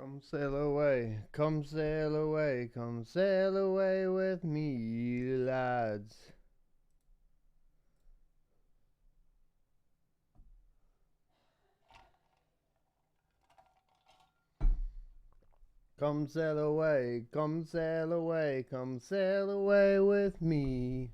Come sail away, come sail away, come sail away with me, lads. Come sail away, come sail away, come sail away with me.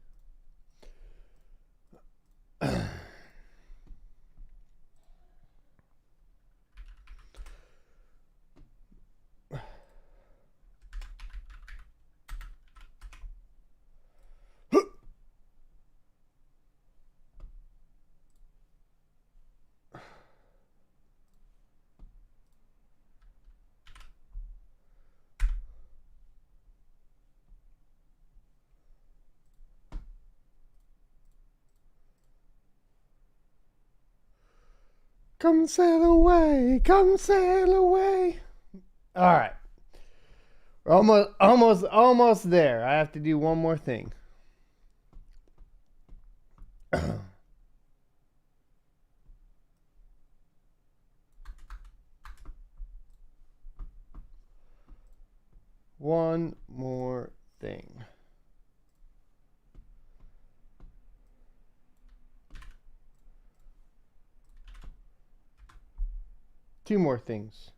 Come sail away, come sail away. All right. We're almost there. I have to do one more thing. One more thing. Two more things.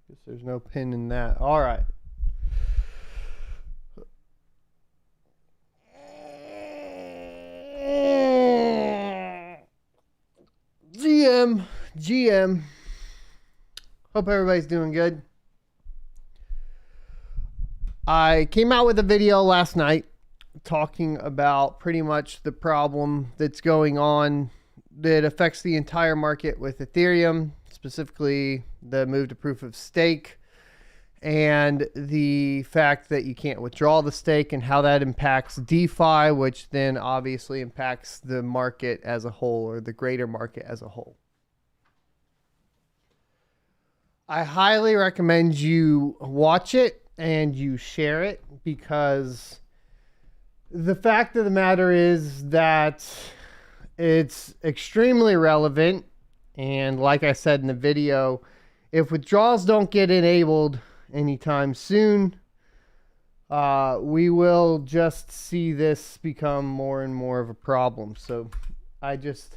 Guess there's no pin in that. All right. GM. Hope everybody's doing good. I came out with a video last night talking about pretty much the problem that's going on that affects the entire market with Ethereum, specifically the move to proof of stake and the fact that you can't withdraw the stake and how that impacts DeFi, which then obviously impacts the market as a whole, or the greater market as a whole. I highly recommend you watch it and you share it, because the fact of the matter is that it's extremely relevant. And like I said in the video, if withdrawals don't get enabled anytime soon, we will just see this become more and more of a problem. So I just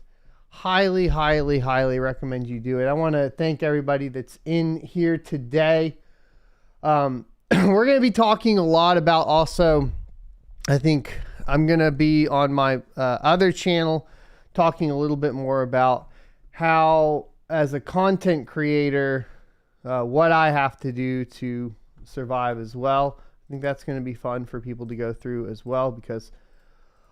highly recommend you do it. I want to thank everybody that's in here today. We're going to be talking a lot about also, I think I'm going to be on my other channel talking a little bit more about how, as a content creator, what I have to do to survive as well. I think that's going to be fun for people to go through as well, because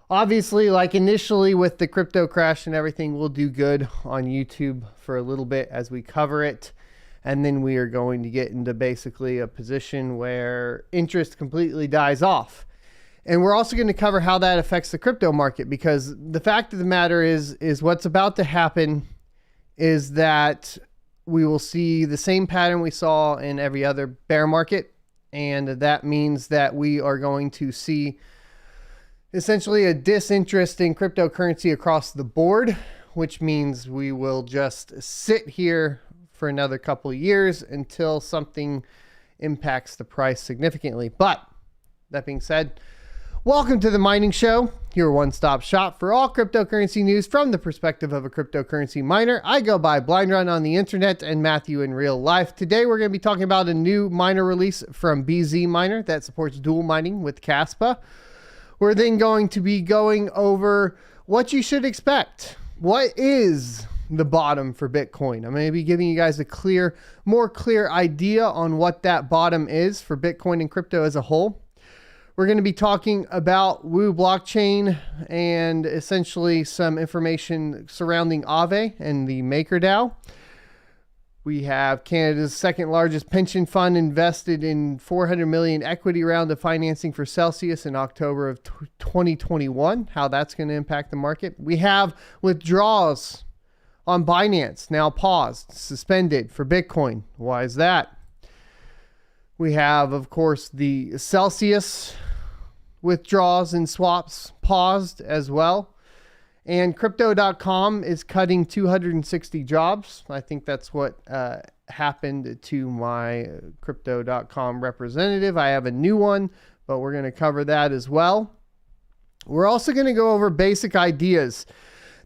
obviously, like initially with the crypto crash and everything, we'll do good on YouTube for a little bit as we cover it. And then we are going to get into basically a position where interest completely dies off. And we're also going to cover how that affects the crypto market, because the fact of the matter is what's about to happen is that we will see the same pattern we saw in every other bear market. And that means that we are going to see essentially a disinterest in cryptocurrency across the board, which means we will just sit here for another couple of years until something impacts the price significantly. But that being said, welcome to the Mining Show, your one-stop shop for all cryptocurrency news from the perspective of a cryptocurrency miner. I go by Blind Run on the internet and Matthew in real life. Today we're going to be talking about a new miner release from BzMiner that supports dual mining with Caspa. We're then going to be going over what you should expect. What is the bottom for Bitcoin? I'm going to be giving you guys a more clear idea on what that bottom is for Bitcoin and crypto as a whole. We're going to be talking about Wu blockchain and essentially some information surrounding Aave and the MakerDAO. We have Canada's second largest pension fund invested in 400 million equity round of financing for Celsius in October of 2021, how that's going to impact the market. We have withdrawals on Binance now paused, suspended for Bitcoin. Why is that? We have, of course, the Celsius withdrawals and swaps paused as well. And crypto.com is cutting 260 jobs. I think that's what happened to my crypto.com representative. I have a new one, but we're going to cover that as well. We're also going to go over basic ideas.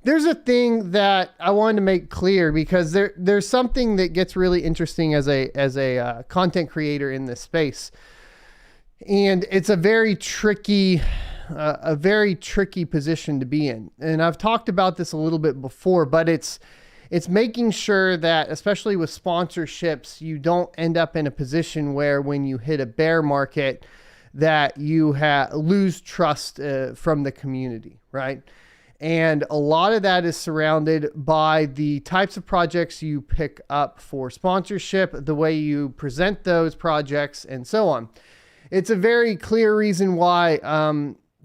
There's a thing that I wanted to make clear because there's something that gets really interesting as a content creator in this space. And it's a very tricky position to be in. And I've talked about this a little bit before, but it's making sure that, especially with sponsorships, you don't end up in a position where when you hit a bear market that you lose trust from the community, right? And a lot of that is surrounded by the types of projects you pick up for sponsorship, the way you present those projects, and so on. It's a very clear reason why,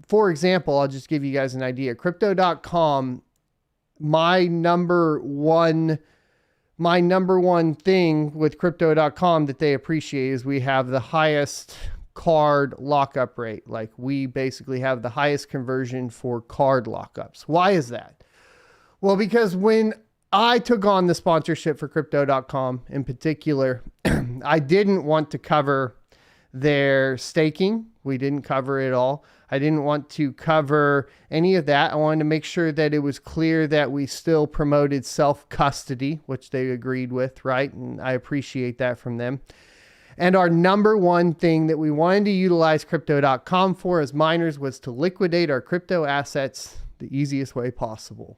for example, I'll just give you guys an idea. Crypto.com, my number one thing with Crypto.com that they appreciate is we have the highest card lockup rate. Like, we basically have the highest conversion for card lockups. Why is that? Well, because when I took on the sponsorship for Crypto.com in particular, I didn't want to cover their staking. We didn't cover it all. I didn't want to cover any of that. I wanted to make sure that it was clear that we still promoted self-custody, which they agreed with, right? And I appreciate that from them. And our number one thing that we wanted to utilize Crypto.com for as miners was to liquidate our crypto assets the easiest way possible.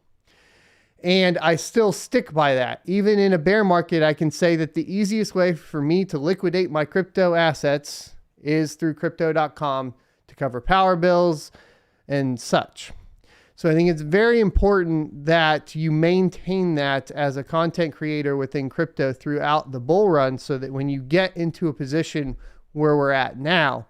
And I still stick by that. Even in a bear market, I can say that the easiest way for me to liquidate my crypto assets is through Crypto.com to cover power bills and such. So I think it's very important that you maintain that as a content creator within crypto throughout the bull run, so that when you get into a position where we're at now,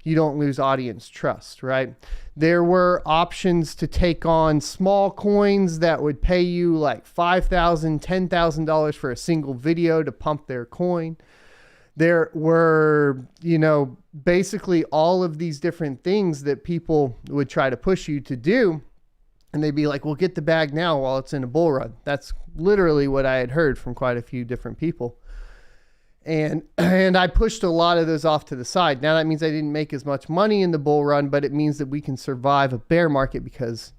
you don't lose audience trust, right? There were options to take on small coins that would pay you like $5,000, $10,000 for a single video to pump their coin. There were, basically all of these different things that people would try to push you to do. And they'd be like, well, get the bag now while it's in a bull run. That's literally what I had heard from quite a few different people. And I pushed a lot of those off to the side. Now that means I didn't make as much money in the bull run, but it means that we can survive a bear market, because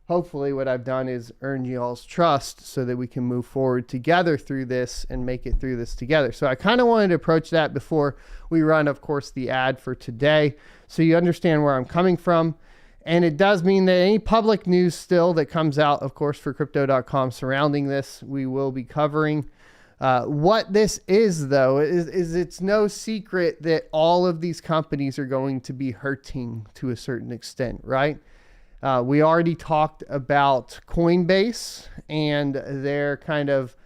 hopefully what I've done is earn y'all's trust so that we can move forward together through this and make it through this together. So I kind of wanted to approach that before we run, of course, the ad for today, so you understand where I'm coming from. And it does mean that any public news still that comes out, of course, for Crypto.com surrounding this, we will be covering. What this is, though, is it's no secret that all of these companies are going to be hurting to a certain extent, right? We already talked about Coinbase and their kind of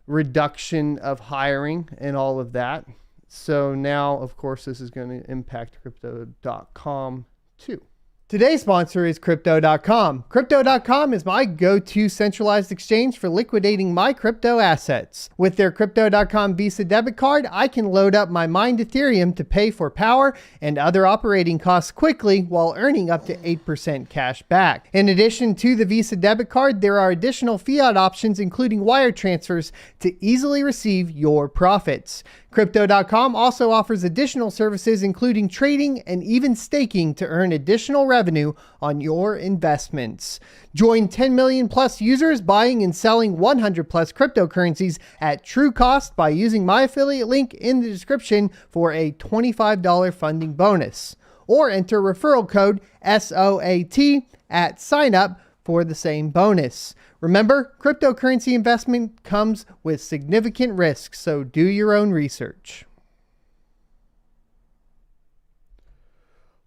reduction of hiring and all of that. So now, of course, this is going to impact Crypto.com too. Today's sponsor is Crypto.com. Crypto.com is my go-to centralized exchange for liquidating my crypto assets. With their Crypto.com Visa debit card, I can load up my mined Ethereum to pay for power and other operating costs quickly while earning up to 8% cash back. In addition to the Visa debit card, there are additional fiat options, including wire transfers, to easily receive your profits. Crypto.com also offers additional services, including trading and even staking, to earn additional revenue on your investments. Join 10 million plus users buying and selling 100 plus cryptocurrencies at true cost by using my affiliate link in the description for a $25 funding bonus. Or enter referral code SOAT at sign up for the same bonus. Remember, cryptocurrency investment comes with significant risks, so do your own research.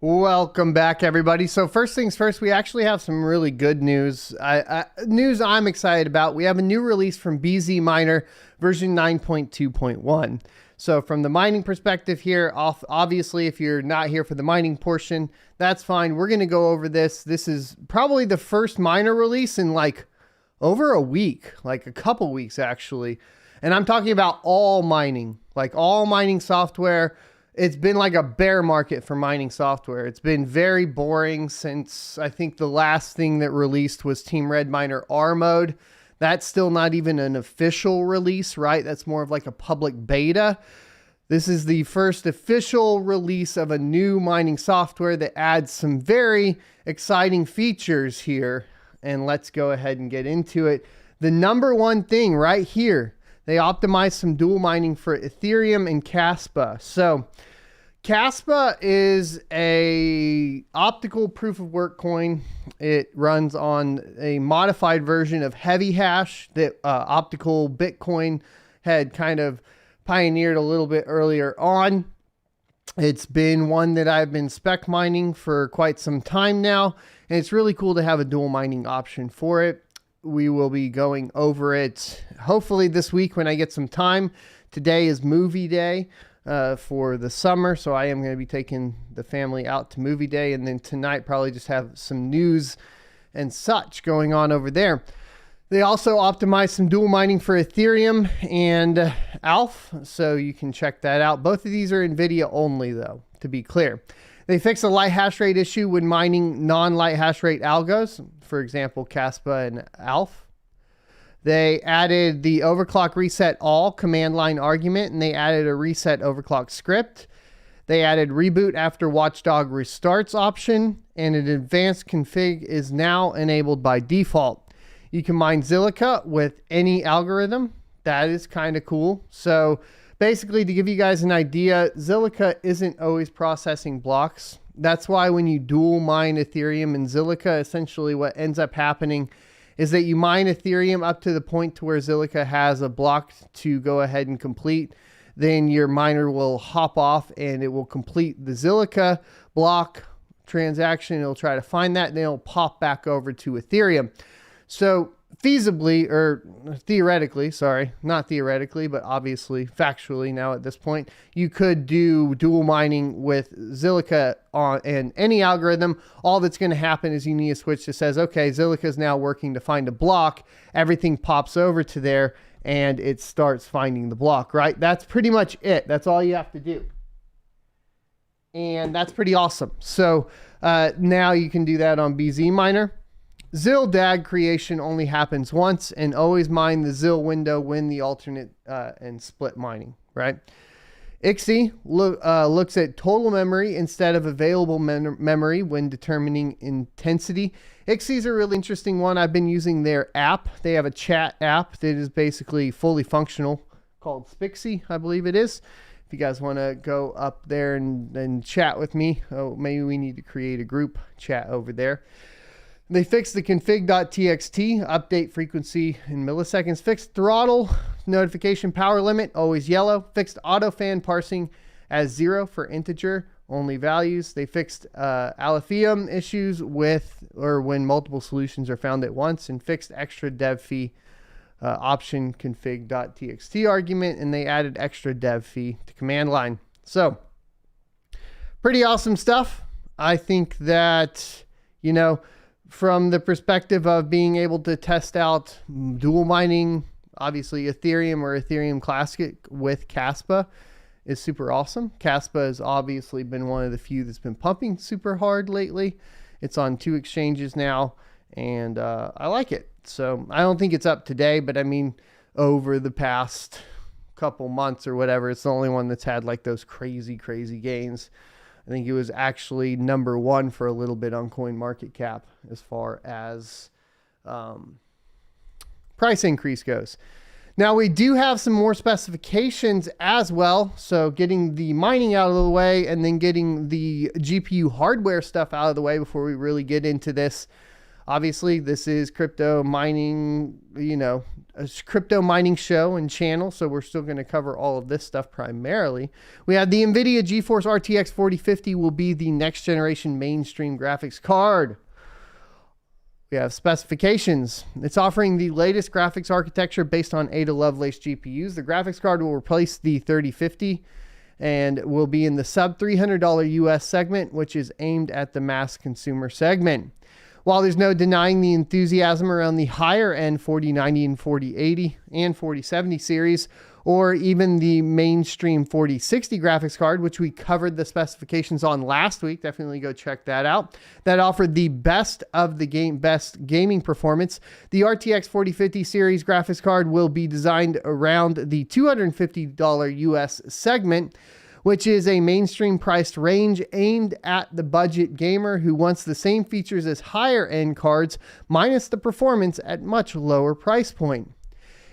Welcome back, everybody. So first things first, we actually have some really good news. News I'm excited about. We have a new release from BzMiner version 9.2.1. So from the mining perspective here, obviously, if you're not here for the mining portion, that's fine. We're going to go over this. This is probably the first miner release in like over a week, like a couple weeks actually. And I'm talking about all mining, like all mining software it's been like a bear market for mining software. It's been very boring since I think the last thing that released was Team Red Miner R mode. That's still not even an official release, right? That's more of like a public beta. This is the first official release of a new mining software that adds some very exciting features here. And let's go ahead and get into it. The number one thing right here, they optimized some dual mining for Ethereum and Kaspa. So Kaspa is a optical proof of work coin. It runs on a modified version of heavy hash that optical Bitcoin had kind of pioneered a little bit earlier on. It's been one that I've been spec mining for quite some time now, and it's really cool to have a dual mining option for it. We will be going over it hopefully this week when I get some time. Today is movie day for the summer, so I am going to be taking the family out to movie day, and then tonight probably just have some news and such going on over there. They also optimized some dual mining for Ethereum and ALF, so you can check that out. Both of these are NVIDIA only, though, to be clear. They fixed a light hash rate issue when mining non-light hash rate algos, for example, Kaspa and ALF. They added the overclock reset all command line argument, and they added a reset overclock script. They added reboot after Watchdog restarts option, and an advanced config is now enabled by default. You can mine Zilliqa with any algorithm. That is kind of cool. So basically, to give you guys an idea, Zilliqa isn't always processing blocks. That's why when you dual mine Ethereum and Zilliqa, essentially what ends up happening is that you mine Ethereum up to the point to where Zilliqa has a block to go ahead and complete. Then your miner will hop off and it will complete the Zilliqa block transaction. It'll try to find that, and then it'll pop back over to Ethereum. So feasibly, or theoretically, sorry, not theoretically, but obviously factually now at this point, you could do dual mining with Zilliqa on and any algorithm. All that's going to happen is you need a switch that says, okay, Zilliqa is now working to find a block. Everything pops over to there and it starts finding the block, right? That's pretty much it. That's all you have to do. And that's pretty awesome. So now you can do that on BzMiner. ZIL DAG creation only happens once, and always mine the ZIL window when the alternate and split mining, right? IXI looks at total memory instead of available memory when determining intensity. IXI is a really interesting one. I've been using their app. They have a chat app that is basically fully functional called Spixie, I believe it is. If you guys want to go up there and chat with me, maybe we need to create a group chat over there. They fixed the config.txt, update frequency in milliseconds, fixed throttle notification power limit, always yellow, fixed auto fan parsing as 0 for integer only values. They fixed Alephium issues with or when multiple solutions are found at once, and fixed extra dev fee option config.txt argument, and they added extra dev fee to command line. So pretty awesome stuff. I think that, you know, from the perspective of being able to test out dual mining, obviously Ethereum or Ethereum Classic with Kaspa is super awesome. Kaspa has obviously been one of the few that's been pumping super hard lately. It's on 2 exchanges now, and I like it. So I don't think it's up today, but I mean, over the past couple months or whatever, it's the only one that's had like those crazy gains. I think it was actually number 1 for a little bit on CoinMarketCap as far as price increase goes. Now we do have some more specifications as well. So getting the mining out of the way and then getting the GPU hardware stuff out of the way before we really get into this. Obviously, this is crypto mining, you know, a crypto mining show and channel, so we're still going to cover all of this stuff primarily. We have the NVIDIA GeForce RTX 4050 will be the next generation mainstream graphics card. We have specifications. It's offering the latest graphics architecture based on Ada Lovelace GPUs. The graphics card will replace the 3050 and will be in the sub $300 US segment, which is aimed at the mass consumer segment. While there's no denying the enthusiasm around the higher end 4090 and 4080 and 4070 series, or even the mainstream 4060 graphics card, which we covered the specifications on last week. Definitely go check that out. That offered the best of the best gaming performance. The RTX 4050 series graphics card will be designed around the $250 US segment, which is a mainstream priced range aimed at the budget gamer who wants the same features as higher end cards minus the performance at much lower price point.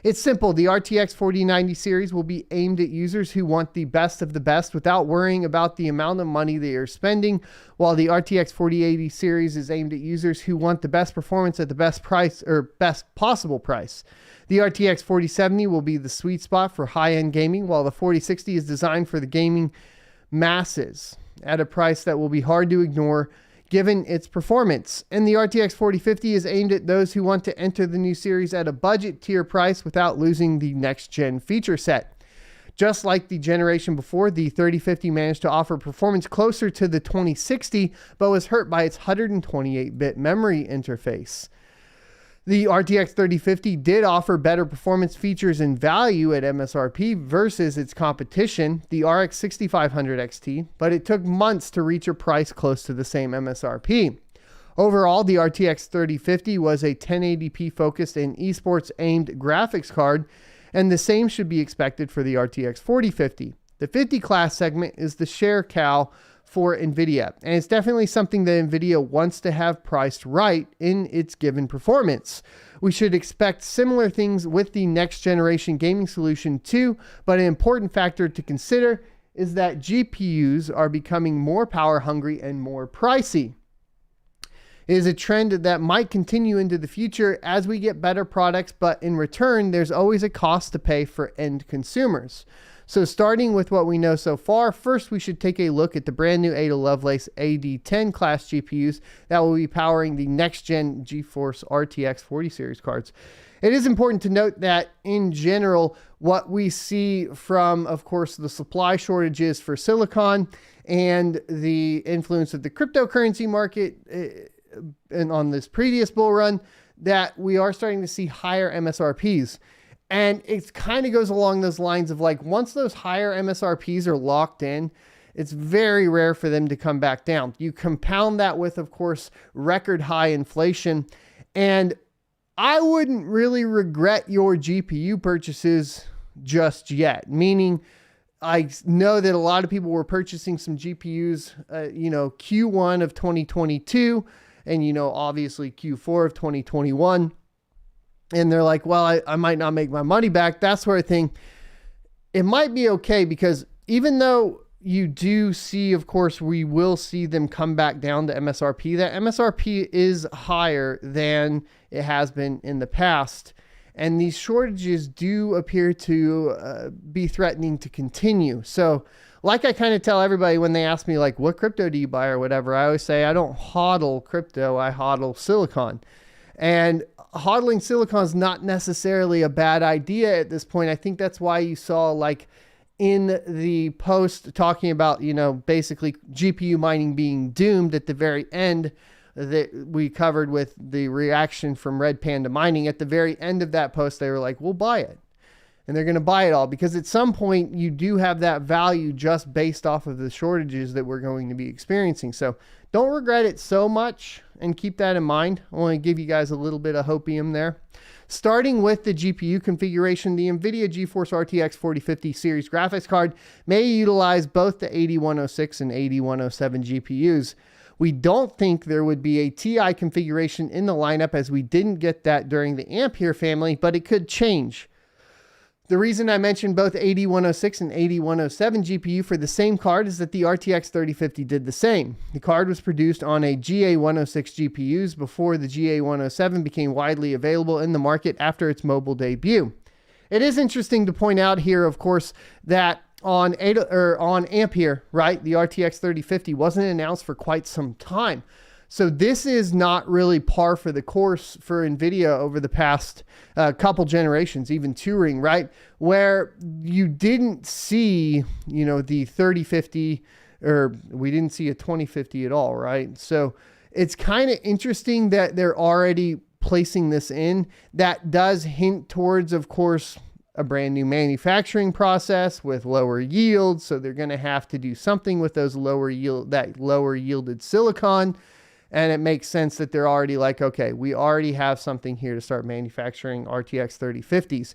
It's simple. The RTX 4090 series will be aimed at users who want the best of the best without worrying about the amount of money they are spending, while the RTX 4080 series is aimed at users who want the best performance at the best price or best possible price. The RTX 4070 will be the sweet spot for high-end gaming, while the 4060 is designed for the gaming masses at a price that will be hard to ignore given its performance. And the RTX 4050 is aimed at those who want to enter the new series at a budget tier price without losing the next gen feature set. Just like the generation before, the 3050 managed to offer performance closer to the 2060, but was hurt by its 128-bit memory interface. The RTX 3050 did offer better performance features and value at MSRP versus its competition, the RX 6500 XT, but it took months to reach a price close to the same MSRP. Overall, the RTX 3050 was a 1080p focused and esports aimed graphics card, and the same should be expected for the RTX 4050. The 50 class segment is the share cow for NVIDIA, and it's definitely something that NVIDIA wants to have priced right in its given performance. We should expect similar things with the next generation gaming solution too, but an important factor to consider is that GPUs are becoming more power hungry and more pricey. It is a trend that might continue into the future as we get better products, but in return, there's always a cost to pay for end consumers. So starting with what we know so far, first we should take a look at the brand new Ada Lovelace AD10 class GPUs that will be powering the next gen GeForce RTX 40 series cards. It is important to note that in general, what we see from, of course, the supply shortages for silicon and the influence of the cryptocurrency market and on this previous bull run, that we are starting to see higher MSRPs. And it kind of goes along those lines of like, once those higher MSRPs are locked in, it's very rare for them to come back down. You compound that with, of course, record high inflation. And I wouldn't really regret your GPU purchases just yet. Meaning, I know that a lot of people were purchasing some GPUs, Q1 of 2022 and, obviously Q4 of 2021. And they're like, well, I might not make my money back, that sort of thing. It might be okay because even though you do see, of course, we will see them come back down to MSRP, that MSRP is higher than it has been in the past. And these shortages do appear to be threatening to continue. So like I kind of tell everybody when they ask me like, what crypto do you buy or whatever, I always say, I don't hodl crypto, I hodl silicon. And hodling silicon is not necessarily a bad idea at this point. I think that's why you saw like in the post talking about, basically GPU mining being doomed at the very end that we covered with the reaction from Red Panda Mining. At the very end of that post, they were like, we'll buy it. And they're going to buy it all because at some point you do have that value just based off of the shortages that we're going to be experiencing. So don't regret it so much and keep that in mind. I want to give you guys a little bit of hopium there. Starting with the GPU configuration, the NVIDIA GeForce RTX 4050 series graphics card may utilize both the 8106 and 8107 GPUs. We don't think there would be a TI configuration in the lineup as we didn't get that during the Ampere family, but it could change. The reason I mentioned both 8106 and 8107 GPU for the same card is that the RTX 3050 did the same. The card was produced on a GA106 GPUs before the GA107 became widely available in the market after its mobile debut. It is interesting to point out here, of course, that on Ampere, right, the RTX 3050 wasn't announced for quite some time. So this is not really par for the course for NVIDIA over the past couple generations, even touring, right? Where you didn't see, the 3050 or we didn't see a 2050 at all, right? So it's kind of interesting that they're already placing this in. That does hint towards, of course, a brand new manufacturing process with lower yields. So they're going to have to do something with those lower yielded silicon. And it makes sense that they're already like, okay, we already have something here to start manufacturing RTX 3050s.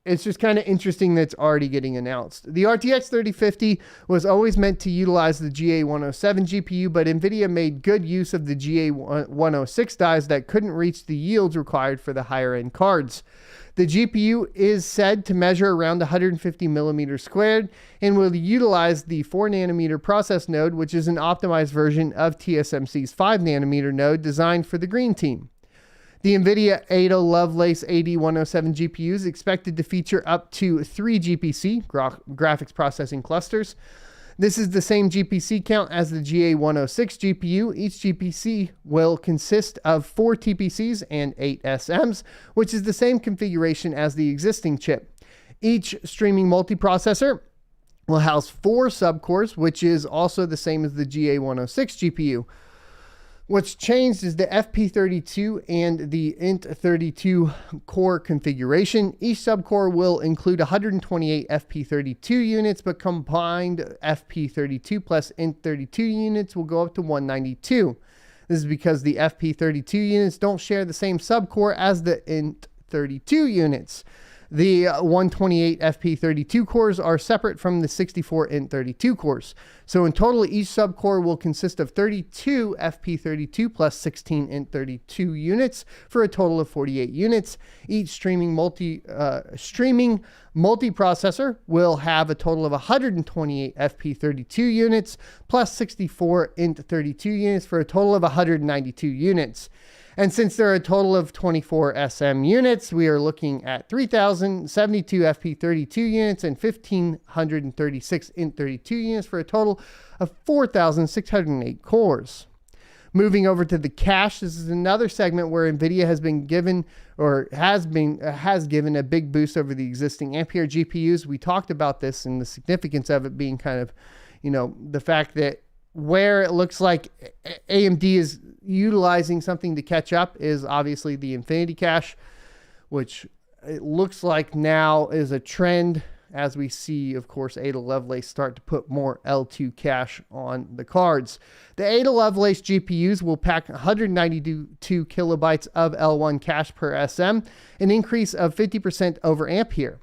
It's just kind of interesting that it's already getting announced. The RTX 3050 was always meant to utilize the GA107 GPU, but NVIDIA made good use of the GA106 dies that couldn't reach the yields required for the higher end cards. The GPU is said to measure around 150 millimeters squared and will utilize the 4 nanometer process node, which is an optimized version of TSMC's 5 nanometer node designed for the green team. The NVIDIA Ada Lovelace AD107 GPU is expected to feature up to 3 GPC, graphics processing clusters. This is the same GPC count as the GA106 GPU. Each GPC will consist of 4 TPCs and 8 SMs, which is the same configuration as the existing chip. Each streaming multiprocessor will house 4 subcores, which is also the same as the GA106 GPU. What's changed is the FP32 and the INT32 core configuration. Each subcore will include 128 FP32 units, but combined FP32 plus INT32 units will go up to 192. This is because the FP32 units don't share the same subcore as the INT32 units. The 128 FP32 cores are separate from the 64 INT32 cores. So in total, each subcore will consist of 32 FP32 plus 16 INT32 units for a total of 48 units. Each streaming multiprocessor will have a total of 128 FP32 units plus 64 INT32 units for a total of 192 units. And since there are a total of 24 SM units, we are looking at 3,072 FP32 units and 1,536 INT32 units for a total of 4,608 cores. Moving over to the cache, this is another segment where NVIDIA has been given or has given a big boost over the existing Ampere GPUs. We talked about this and the significance of it being kind of, the fact that where it looks like AMD is utilizing something to catch up is obviously the Infinity Cache, which it looks like now is a trend as we see, of course, Ada Lovelace start to put more L2 cache on the cards. The Ada Lovelace GPUs will pack 192 kilobytes of L1 cache per SM, an increase of 50% over Ampere.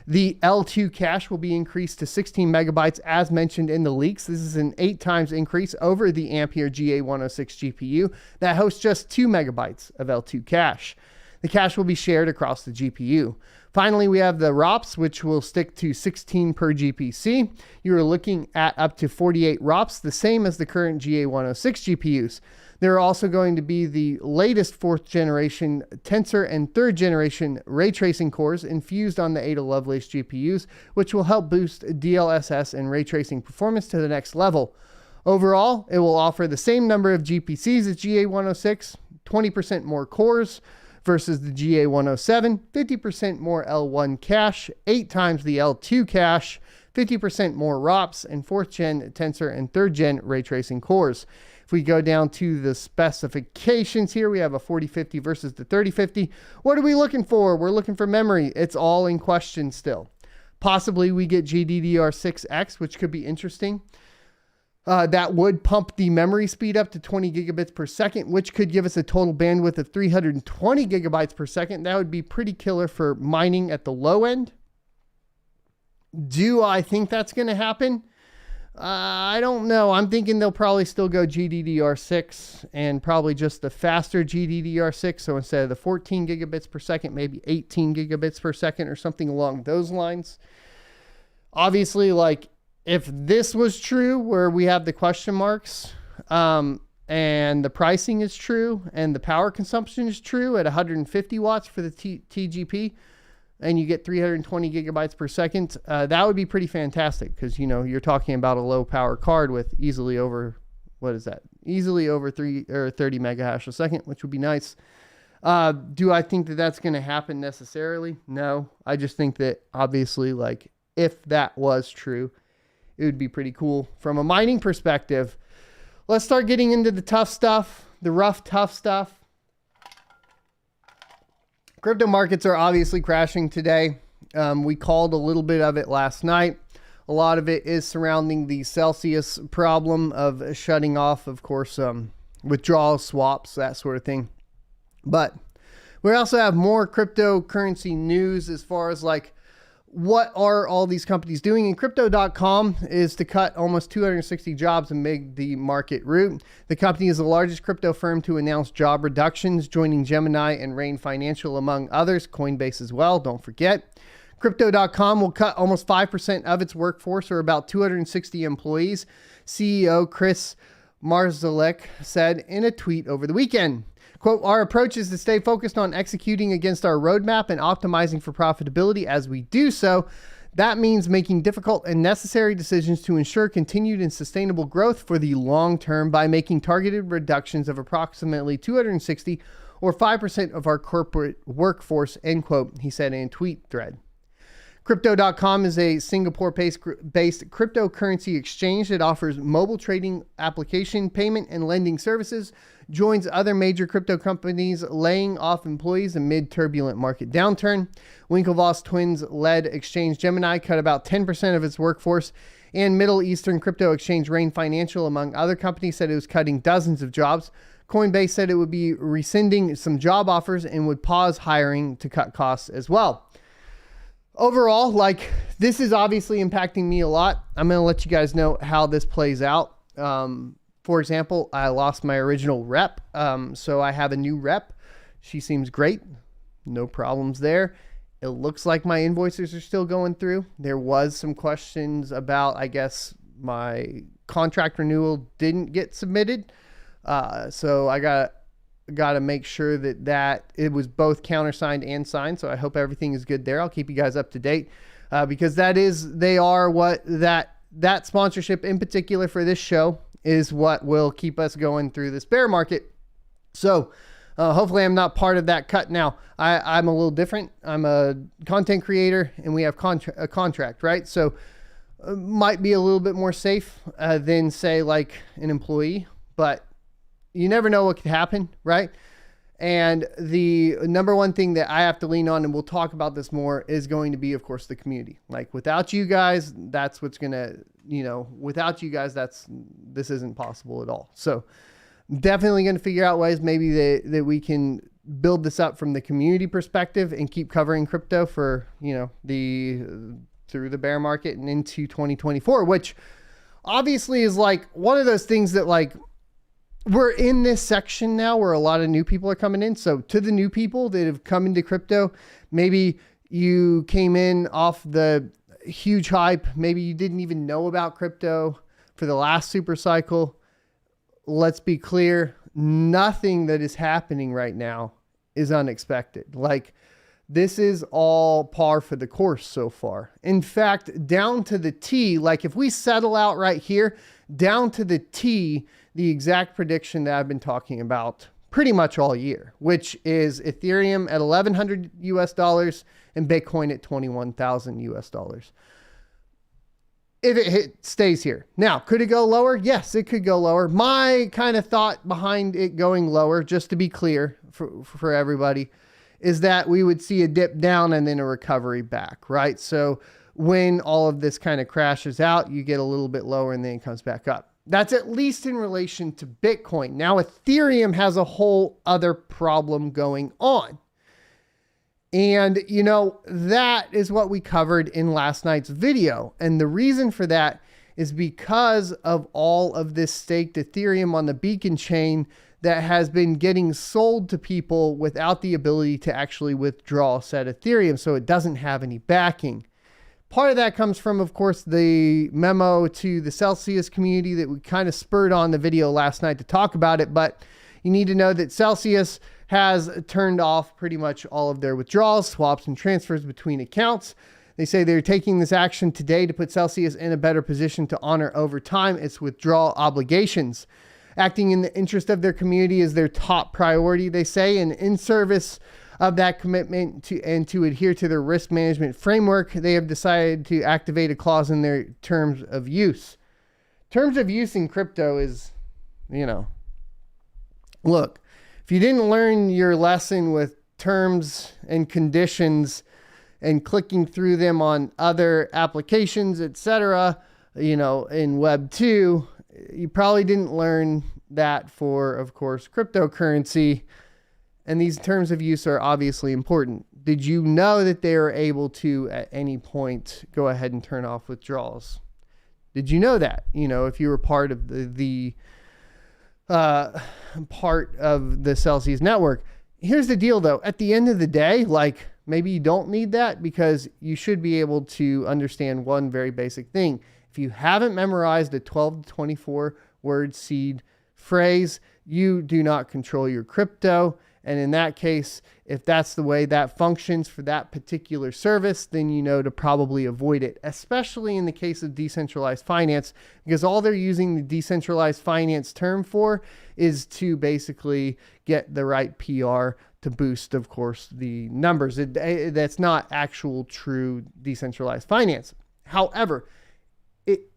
The L2 cache will be increased to 16 megabytes as mentioned in the leaks. This is an 8 times increase over the Ampere GA106 GPU that hosts just 2 megabytes of L2 cache. The cache will be shared across the GPU. Finally, we have the ROPS, which will stick to 16 per GPC. You're looking at up to 48 ROPS, the same as the current GA106 GPUs. There are also going to be the latest 4th generation tensor and 3rd generation ray tracing cores infused on the Ada Lovelace GPUs, which will help boost DLSS and ray tracing performance to the next level. Overall, it will offer the same number of GPCs as GA106, 20% more cores versus the GA107, 50% more L1 cache, 8 times the L2 cache, 50% more ROPS, and 4th gen tensor and 3rd gen ray tracing cores. If we go down to the specifications here, we have a 4050 versus the 3050. What are we looking for? We're looking for memory. It's all in question still. Possibly we get GDDR6X, which could be interesting. That would pump the memory speed up to 20 gigabits per second, which could give us a total bandwidth of 320 gigabytes per second. That would be pretty killer for mining at the low end. Do I think that's going to happen? I don't know. I'm thinking they'll probably still go GDDR6 and probably just the faster GDDR6. So instead of the 14 gigabits per second, maybe 18 gigabits per second or something along those lines. Obviously, like if this was true where we have the question marks and the pricing is true and the power consumption is true at 150 watts for the TGP, and you get 320 gigabytes per second, that would be pretty fantastic because, you're talking about a low power card with easily over, Easily over 30 megahash a second, which would be nice. Do I think that that's going to happen necessarily? No. I just think that obviously, like, if that was true, it would be pretty cool from a mining perspective. Let's start getting into the tough stuff, the rough, tough stuff. Crypto markets are obviously crashing today. We called a little bit of it last night. A lot of it is surrounding the Celsius problem of shutting off, of course, withdrawal swaps, that sort of thing. But we also have more cryptocurrency news as far as like, what are all these companies doing? And Crypto.com is to cut almost 260 jobs and make the market root. The company is the largest crypto firm to announce job reductions, joining Gemini and Rain Financial, among others, Coinbase as well, don't forget. Crypto.com will cut almost 5% of its workforce, or about 260 employees, CEO Chris Marszalek said in a tweet over the weekend. Quote, our approach is to stay focused on executing against our roadmap and optimizing for profitability as we do so. That means making difficult and necessary decisions to ensure continued and sustainable growth for the long term by making targeted reductions of approximately 260 or 5% of our corporate workforce, end quote, he said in a tweet thread. Crypto.com is a Singapore-based cryptocurrency exchange that offers mobile trading, application, payment, and lending services, joins other major crypto companies laying off employees amid turbulent market downturn. Winklevoss twins-led exchange Gemini cut about 10% of its workforce, and Middle Eastern crypto exchange Rain Financial, among other companies, said it was cutting dozens of jobs. Coinbase said it would be rescinding some job offers and would pause hiring to cut costs as well. Overall, like, this is obviously impacting me a lot. I'm going to let you guys know how this plays out. For example, I lost my original rep. So I have a new rep. She seems great. No problems there. It looks like my invoices are still going through. There was some questions about, I guess, my contract renewal didn't get submitted. So I got to make sure that it was both countersigned and signed. So I hope everything is good there. I'll keep you guys up to date because they are what that sponsorship in particular for this show is what will keep us going through this bear market. So hopefully I'm not part of that cut. Now I'm a little different. I'm a content creator and we have a contract, right? So might be a little bit more safe than say like an employee, but you never know what could happen, right? And the number one thing that I have to lean on, and we'll talk about this more, is going to be, of course, the community. Like without you guys, that's what's going to, without you guys, this isn't possible at all. So definitely going to figure out ways maybe that we can build this up from the community perspective and keep covering crypto for, through the bear market and into 2024, which obviously is like one of those things that like, we're in this section now where a lot of new people are coming in. So to the new people that have come into crypto, maybe you came in off the huge hype. Maybe you didn't even know about crypto for the last super cycle. Let's be clear. Nothing that is happening right now is unexpected. Like this is all par for the course so far. In fact, down to the T, like if we settle out right here, down to the T, the exact prediction that I've been talking about pretty much all year, which is Ethereum at $1,100 US and Bitcoin at 21,000 US dollars. If it stays here. Now, could it go lower? Yes, it could go lower. My kind of thought behind it going lower, just to be clear for everybody, is that we would see a dip down and then a recovery back, right? So when all of this kind of crashes out, you get a little bit lower and then it comes back up. That's at least in relation to Bitcoin. Now, Ethereum has a whole other problem going on. And, that is what we covered in last night's video. And the reason for that is because of all of this staked Ethereum on the Beacon chain that has been getting sold to people without the ability to actually withdraw said Ethereum. So it doesn't have any backing. Part of that comes from, of course, the memo to the Celsius community that we kind of spurred on the video last night to talk about it. But you need to know that Celsius has turned off pretty much all of their withdrawals, swaps, and transfers between accounts. They say they're taking this action today to put Celsius in a better position to honor over time its withdrawal obligations. Acting in the interest of their community is their top priority, they say, and in service of that commitment to adhere to their risk management framework, they have decided to activate a clause in their terms of use. Terms of use in crypto is, look, if you didn't learn your lesson with terms and conditions and clicking through them on other applications, etc., in Web 2, you probably didn't learn that for, of course, cryptocurrency. And these terms of use are obviously important. Did you know that they are able to, at any point, go ahead and turn off withdrawals? Did you know that? If you were part of the Celsius network. Here's the deal, though. At the end of the day, maybe you don't need that, because you should be able to understand one very basic thing. If you haven't memorized a 12 to 24 word seed phrase, you do not control your crypto. And in that case, if that's the way that functions for that particular service, then you know to probably avoid it, especially in the case of decentralized finance, because all they're using the decentralized finance term for is to basically get the right PR to boost, of course, the numbers. That's not actual true decentralized finance. However, it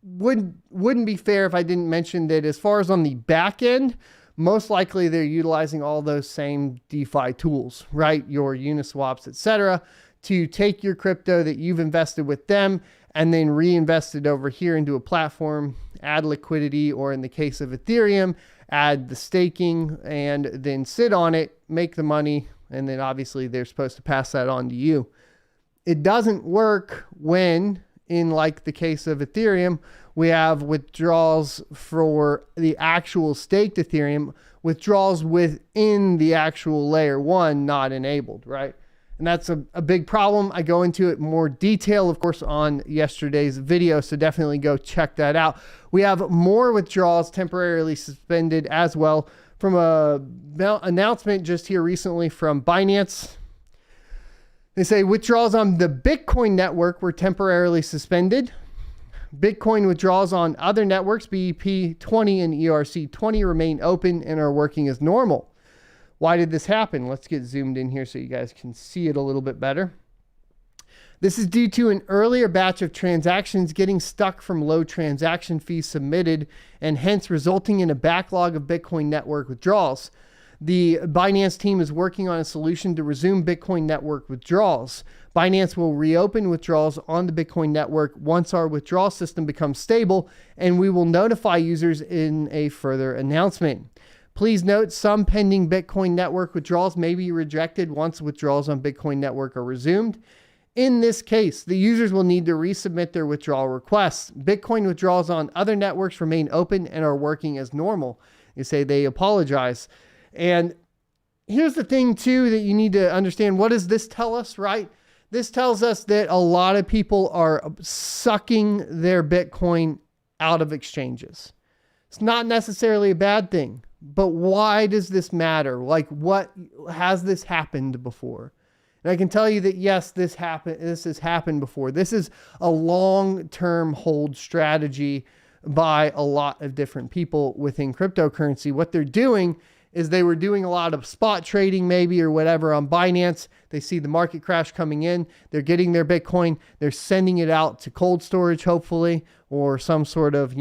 wouldn't be fair if I didn't mention that as far as on the back end, most likely they're utilizing all those same DeFi tools, right? Your Uniswaps, etc., to take your crypto that you've invested with them and then reinvest it over here into a platform, add liquidity, or in the case of Ethereum, add the staking and then sit on it, make the money, and then obviously they're supposed to pass that on to you. It doesn't work when, in the case of Ethereum, we have withdrawals for the actual staked Ethereum, withdrawals within the actual layer 1 not enabled, right? And that's a big problem. I go into it in more detail, of course, on yesterday's video, so definitely go check that out. We have more withdrawals temporarily suspended as well from a announcement just here recently from Binance. They say withdrawals on the Bitcoin network were temporarily suspended. Bitcoin withdrawals on other networks, BEP20 and ERC20, remain open and are working as normal. Why did this happen? Let's get zoomed in here so you guys can see it a little bit better. This is due to an earlier batch of transactions getting stuck from low transaction fees submitted and hence resulting in a backlog of Bitcoin network withdrawals. The Binance team is working on a solution to resume Bitcoin network withdrawals. Binance will reopen withdrawals on the Bitcoin network once our withdrawal system becomes stable, and we will notify users in a further announcement. Please note, some pending Bitcoin network withdrawals may be rejected once withdrawals on Bitcoin network are resumed. In this case, the users will need to resubmit their withdrawal requests. Bitcoin withdrawals on other networks remain open and are working as normal. They say they apologize. And here's the thing, too, that you need to understand. What does this tell us, right? This tells us that a lot of people are sucking their Bitcoin out of exchanges. It's not necessarily a bad thing, but why does this matter? What has this happened before? And I can tell you that, yes, this has happened before. This is a long-term hold strategy by a lot of different people within cryptocurrency. What they're doing is they were doing a lot of spot trading maybe or whatever on Binance. They see the market crash coming in. They're getting their Bitcoin. They're sending it out to cold storage, hopefully, or some sort of,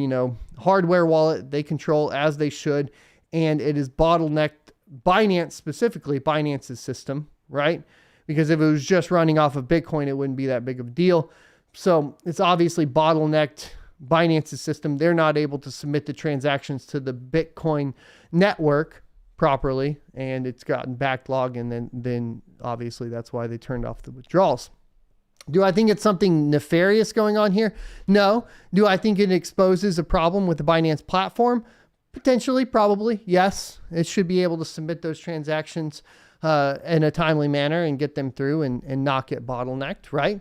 hardware wallet they control as they should. And it is bottlenecked Binance, specifically Binance's system, right? Because if it was just running off of Bitcoin, it wouldn't be that big of a deal. So it's obviously bottlenecked Binance's system. They're not able to submit the transactions to the Bitcoin network properly, and it's gotten backlogged, and then obviously that's why they turned off the withdrawals. Do I think it's something nefarious going on here? No. Do I think it exposes a problem with the Binance platform? Potentially, probably, yes. It should be able to submit those transactions in a timely manner and get them through and not get bottlenecked, right?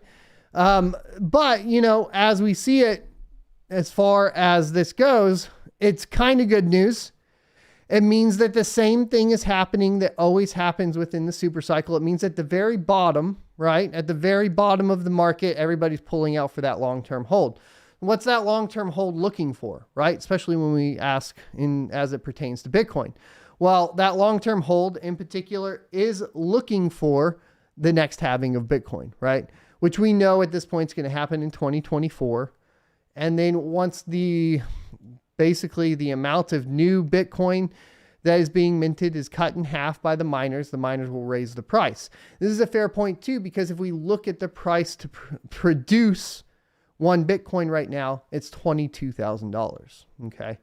But, as we see it, as far as this goes, it's kind of good news. It means that the same thing is happening that always happens within the super cycle. It means at the very bottom, right? At the very bottom of the market, everybody's pulling out for that long-term hold. What's that long-term hold looking for, right? Especially when we ask as it pertains to Bitcoin. Well, that long-term hold in particular is looking for the next halving of Bitcoin, right? Which we know at this point is going to happen in 2024. And then once basically the amount of new Bitcoin that is being minted is cut in half by the miners will raise the price. This is a fair point too, because if we look at the price to produce one Bitcoin right now, it's $22,000. Okay.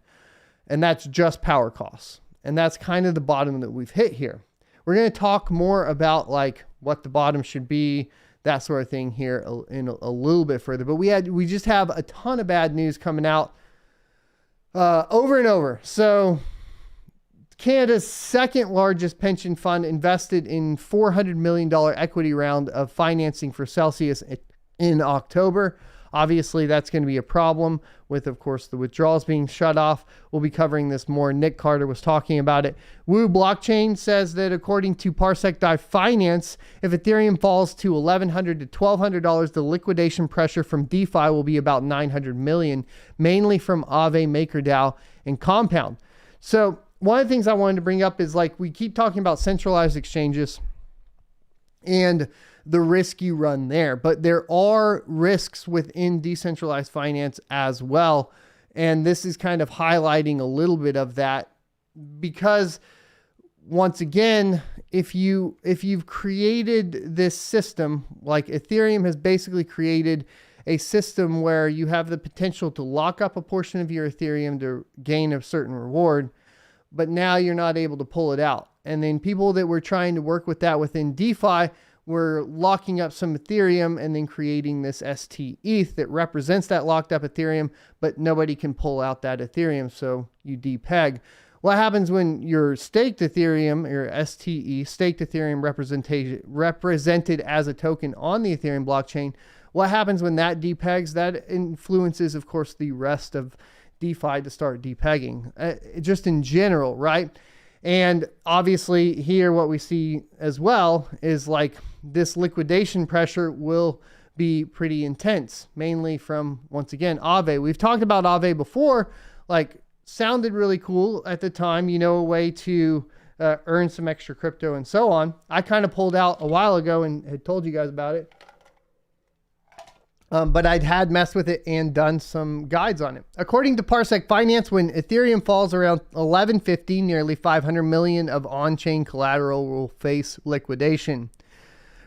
And that's just power costs. And that's kind of the bottom that we've hit here. We're going to talk more about like what the bottom should be, that sort of thing here in a little bit further. But we just have a ton of bad news coming out over and over. So Canada's second largest pension fund invested in $400 million equity round of financing for Celsius in October. Obviously, that's going to be a problem with, of course, the withdrawals being shut off. We'll be covering this more. Nick Carter was talking about it. Woo Blockchain says that according to Finance, if Ethereum falls to $1,100 to $1,200, the liquidation pressure from DeFi will be about $900 million, mainly from Aave, MakerDAO, and Compound. So one of the things I wanted to bring up is like we keep talking about centralized exchanges and the risk you run there, but there are risks within decentralized finance as well. And this is kind of highlighting a little bit of that, because once again, if you've created this system, like Ethereum has basically created a system where you have the potential to lock up a portion of your Ethereum to gain a certain reward, but now you're not able to pull it out. And then people that were trying to work with that within DeFi were locking up some Ethereum and then creating this ST-ETH that represents that locked up Ethereum, but nobody can pull out that Ethereum, so you depeg. What happens when your staked Ethereum, your ST-ETH, staked Ethereum represented as a token on the Ethereum blockchain, what happens when that depegs? That influences, of course, the rest of DeFi to start depegging, just in general, right? And obviously here what we see as well is like this liquidation pressure will be pretty intense, mainly from, once again, Aave. We've talked about Aave before, like sounded really cool at the time, you know, a way to earn some extra crypto and so on. I kind of pulled out a while ago and had told you guys about it. But I'd had messed with it and done some guides on it. According to Finance, when Ethereum falls around 1150, nearly 500 million of on-chain collateral will face liquidation.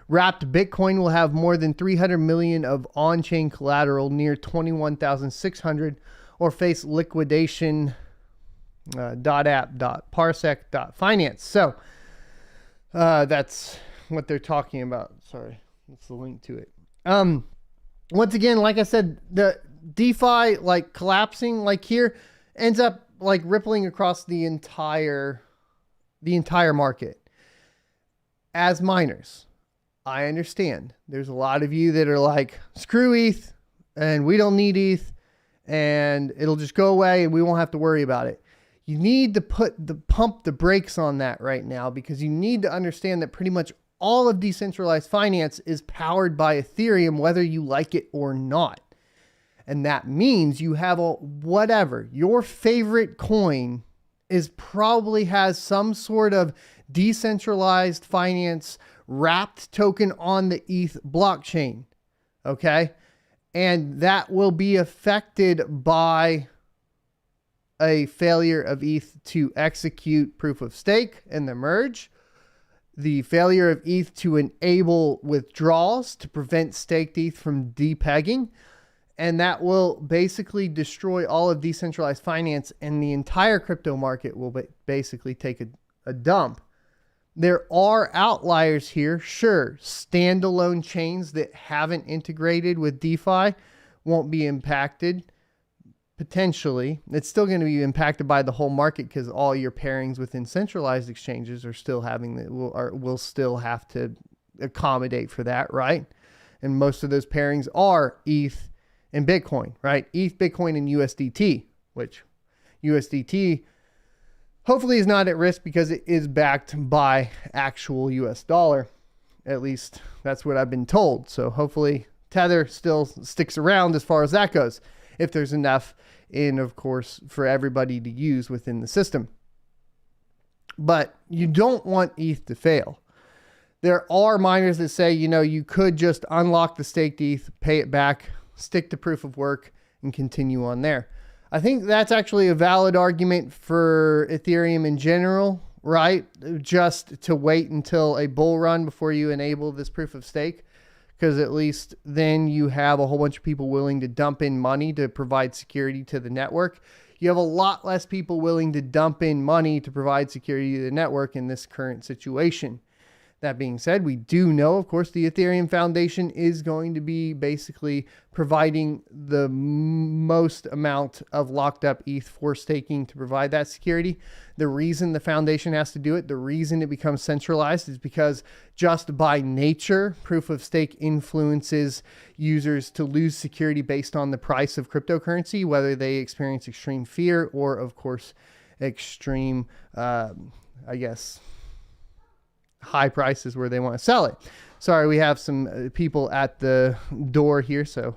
Wrapped Bitcoin will have more than 300 million of on-chain collateral, near 21,600, or face liquidation. .app.parsec.finance. So that's what they're talking about. Sorry, that's the link to it. Once again, like I said, the DeFi like collapsing like here ends up like rippling across the entire market. As miners, I understand there's a lot of you that are like, screw ETH and we don't need ETH and it'll just go away and we won't have to worry about it. You need to pump the brakes on that right now, because you need to understand that pretty much all of decentralized finance is powered by Ethereum, whether you like it or not. And that means you have whatever, your favorite coin is probably has some sort of decentralized finance wrapped token on the ETH blockchain. Okay. And that will be affected by a failure of ETH to execute proof of stake and the merge, the failure of ETH to enable withdrawals to prevent staked ETH from depegging, and that will basically destroy all of decentralized finance, and the entire crypto market will basically take a dump. There are outliers here, sure. Standalone chains that haven't integrated with DeFi won't be impacted. Potentially, it's still going to be impacted by the whole market, because all your pairings within centralized exchanges are still will still have to accommodate for that, right? And most of those pairings are ETH and Bitcoin, right? ETH, Bitcoin, and USDT, which USDT hopefully is not at risk because it is backed by actual US dollar. At least that's what I've been told. So hopefully Tether still sticks around as far as that goes, if there's enough in, of course, for everybody to use within the system. But you don't want ETH to fail. There are miners that say, you know, you could just unlock the staked ETH, pay it back, stick to proof of work, and continue on there. I think that's actually a valid argument for Ethereum in general, right? Just to wait until a bull run before you enable this proof of stake, because at least then you have a whole bunch of people willing to dump in money to provide security to the network. You have a lot less people willing to dump in money to provide security to the network in this current situation. That being said, we do know, of course, the Ethereum Foundation is going to be basically providing the most amount of locked up ETH for staking to provide that security. The reason the foundation has to do it, the reason it becomes centralized, is because just by nature, proof of stake influences users to lose security based on the price of cryptocurrency, whether they experience extreme fear or, of course, extreme, high prices where they want to sell it. Sorry, we have some people at the door here, so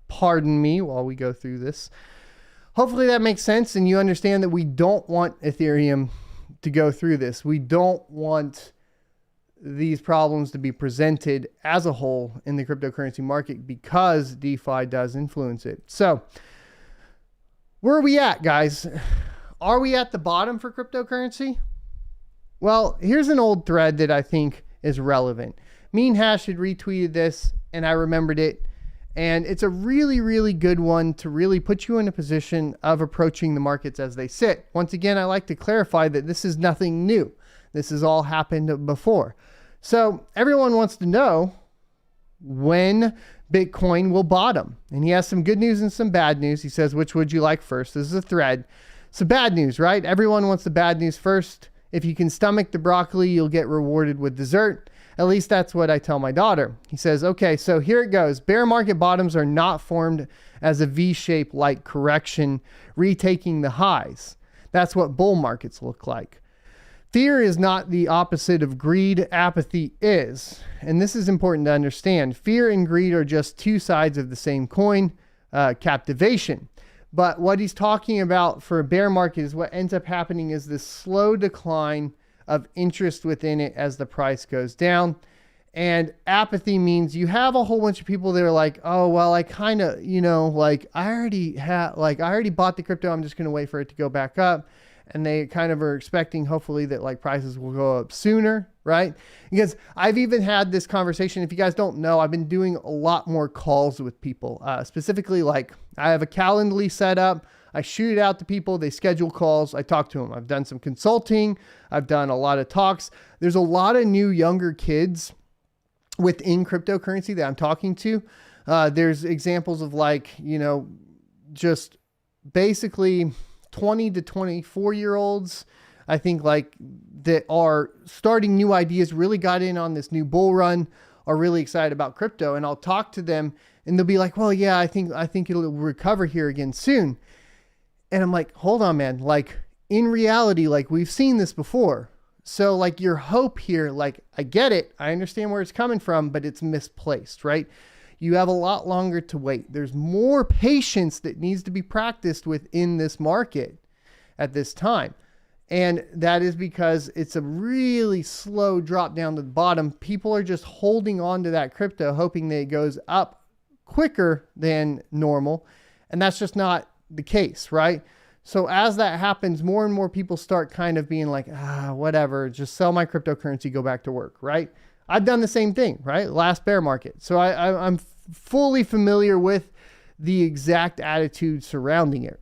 pardon me while we go through this. Hopefully that makes sense and you understand that we don't want Ethereum to go through this. We don't want these problems to be presented as a whole in the cryptocurrency market because DeFi does influence it. So where are we at, guys? Are we at the bottom for cryptocurrency? Well, here's an old thread that I think is relevant. Mean Hash had retweeted this and I remembered it. And it's a really, really good one to really put you in a position of approaching the markets as they sit. Once again, I like to clarify that this is nothing new. This has all happened before. So everyone wants to know when Bitcoin will bottom. And he has some good news and some bad news. He says, which would you like first? This is a thread. So bad news, right? Everyone wants the bad news first. If you can stomach the broccoli, you'll get rewarded with dessert. At least that's what I tell my daughter. He says, okay, so here it goes. Bear market bottoms are not formed as a V-shape like correction, retaking the highs. That's what bull markets look like. Fear is not the opposite of greed. Apathy is. And this is important to understand. Fear and greed are just two sides of the same coin, captivation. But what he's talking about for a bear market is what ends up happening is this slow decline of interest within it as the price goes down. And apathy means you have a whole bunch of people that are like, oh, well, I kind of, I already bought the crypto. I'm just going to wait for it to go back up. And they kind of are expecting, hopefully, that like prices will go up sooner, right? Because I've even had this conversation. If you guys don't know, I've been doing a lot more calls with people, specifically like I have a Calendly set up. I shoot it out to people. They schedule calls. I talk to them. I've done some consulting. I've done a lot of talks. There's a lot of new younger kids within cryptocurrency that I'm talking to. There's examples of like, just basically 20 to 24-year-olds, I think, like that are starting new ideas, really got in on this new bull run, are really excited about crypto. And I'll talk to them and they'll be like, well, yeah, I think it'll recover here again soon. And I'm like, hold on, man. Like in reality, like we've seen this before. So like your hope here, like I get it. I understand where it's coming from, but it's misplaced, right? You have a lot longer to wait. There's more patience that needs to be practiced within this market at this time. And that is because it's a really slow drop down to the bottom. People are just holding on to that crypto, hoping that it goes up quicker than normal. And that's just not the case, right? So as that happens, more and more people start kind of being like, whatever, just sell my cryptocurrency, go back to work, right? I've done the same thing, right? Last bear market. So I'm fully familiar with the exact attitude surrounding it.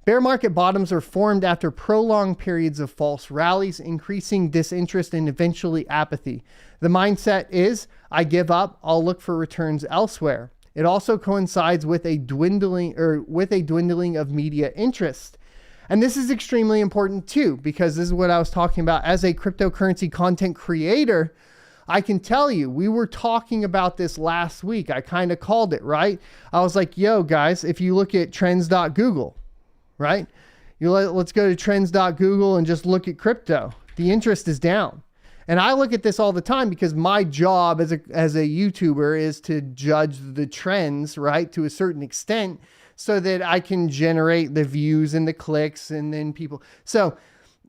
Bear market bottoms are formed after prolonged periods of false rallies, increasing disinterest and eventually apathy. The mindset is, I give up, I'll look for returns elsewhere. It also coincides with a dwindling of media interest. And this is extremely important too, because this is what I was talking about as a cryptocurrency content creator. I can tell you, we were talking about this last week. I kind of called it, right? I was like, yo guys, if you look at trends.google, right? Let's go to trends.google and just look at crypto. The interest is down. And I look at this all the time because my job as a YouTuber is to judge the trends, right? To a certain extent, so that I can generate the views and the clicks and then people. So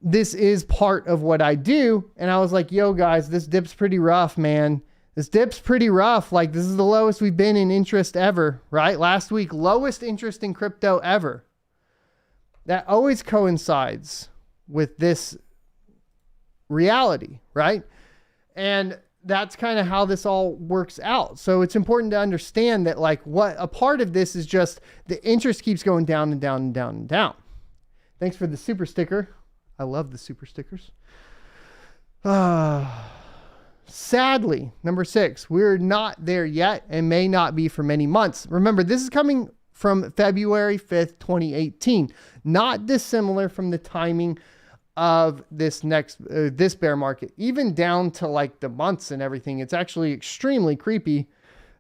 this is part of what I do. And I was like, yo guys, this dip's pretty rough, man. This dip's pretty rough. Like this is the lowest we've been in interest ever, right? Last week, lowest interest in crypto ever, that always coincides with this reality, right? And that's kind of how this all works out. So it's important to understand that like what a part of this is just the interest keeps going down and down and down and down. Thanks for the super sticker. I love the super stickers. Sadly, number 6, we're not there yet and may not be for many months. Remember, this is coming from February 5th, 2018, not dissimilar from the timing of this bear market, even down to like the months and everything. It's actually extremely creepy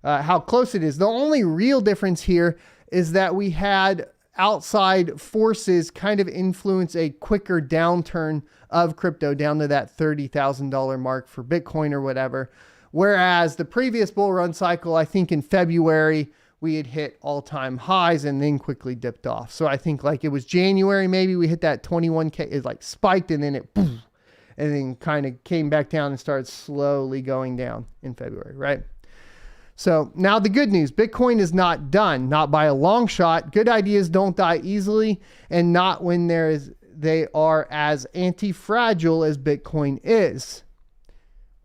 how close it is. The only real difference here is that we had outside forces kind of influence a quicker downturn of crypto down to that $30,000 mark for Bitcoin or whatever. Whereas the previous bull run cycle, I think in February, we had hit all-time highs and then quickly dipped off. So I think like it was January, maybe we hit that 21K, it like spiked and then it boom, and then kind of came back down and started slowly going down in February, right? So now the good news, Bitcoin is not done, not by a long shot. Good ideas don't die easily, and not when they are as anti-fragile as Bitcoin is.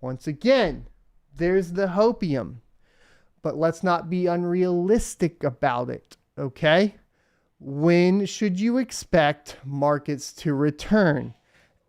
Once again, there's the hopium. But let's not be unrealistic about it, okay? When should you expect markets to return?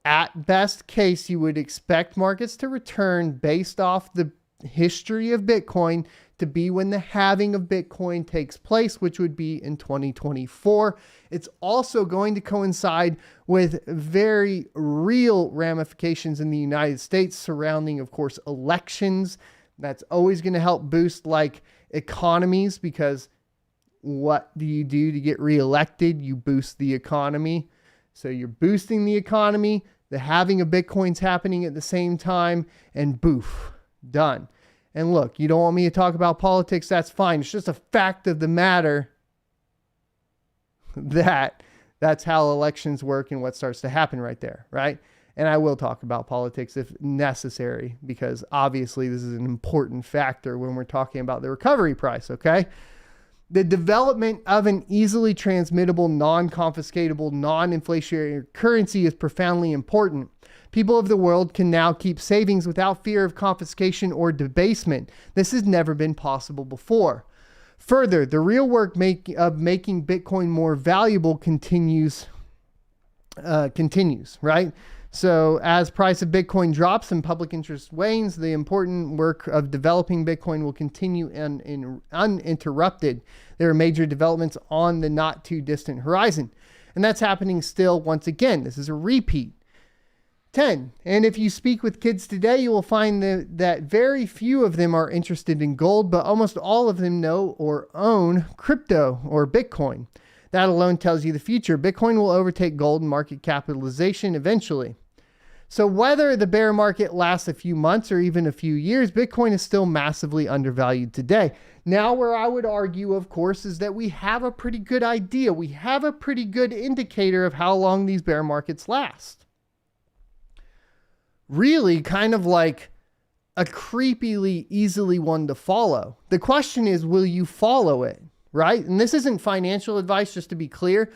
At best case, you would expect markets to return based off the history of Bitcoin to be when the halving of Bitcoin takes place, which would be in 2024. It's also going to coincide with very real ramifications in the United States surrounding, of course, elections. That's always going to help boost like economies, because what do you do to get reelected? You boost the economy. So you're boosting the economy. The halving of Bitcoin's happening at the same time, and boof, done. And look, you don't want me to talk about politics. That's fine. It's just a fact of the matter that that's how elections work and what starts to happen right there, right? And I will talk about politics if necessary, because obviously this is an important factor when we're talking about the recovery price, okay? The development of an easily transmittable, non-confiscatable, non-inflationary currency is profoundly important. People of the world can now keep savings without fear of confiscation or debasement. This has never been possible before. Further, the real work of making Bitcoin more valuable continues, right? So as price of Bitcoin drops and public interest wanes, the important work of developing Bitcoin will continue uninterrupted. There are major developments on the not too distant horizon. And that's happening still. Once again, this is a repeat. 10. And if you speak with kids today, you will find that very few of them are interested in gold, but almost all of them know or own crypto or Bitcoin. That alone tells you the future. Bitcoin will overtake gold in market capitalization eventually. So whether the bear market lasts a few months or even a few years, Bitcoin is still massively undervalued today. Now, where I would argue, of course, is that we have a pretty good idea. We have a pretty good indicator of how long these bear markets last. Really kind of like a creepily easily one to follow. The question is, will you follow it? Right? And this isn't financial advice, just to be clear.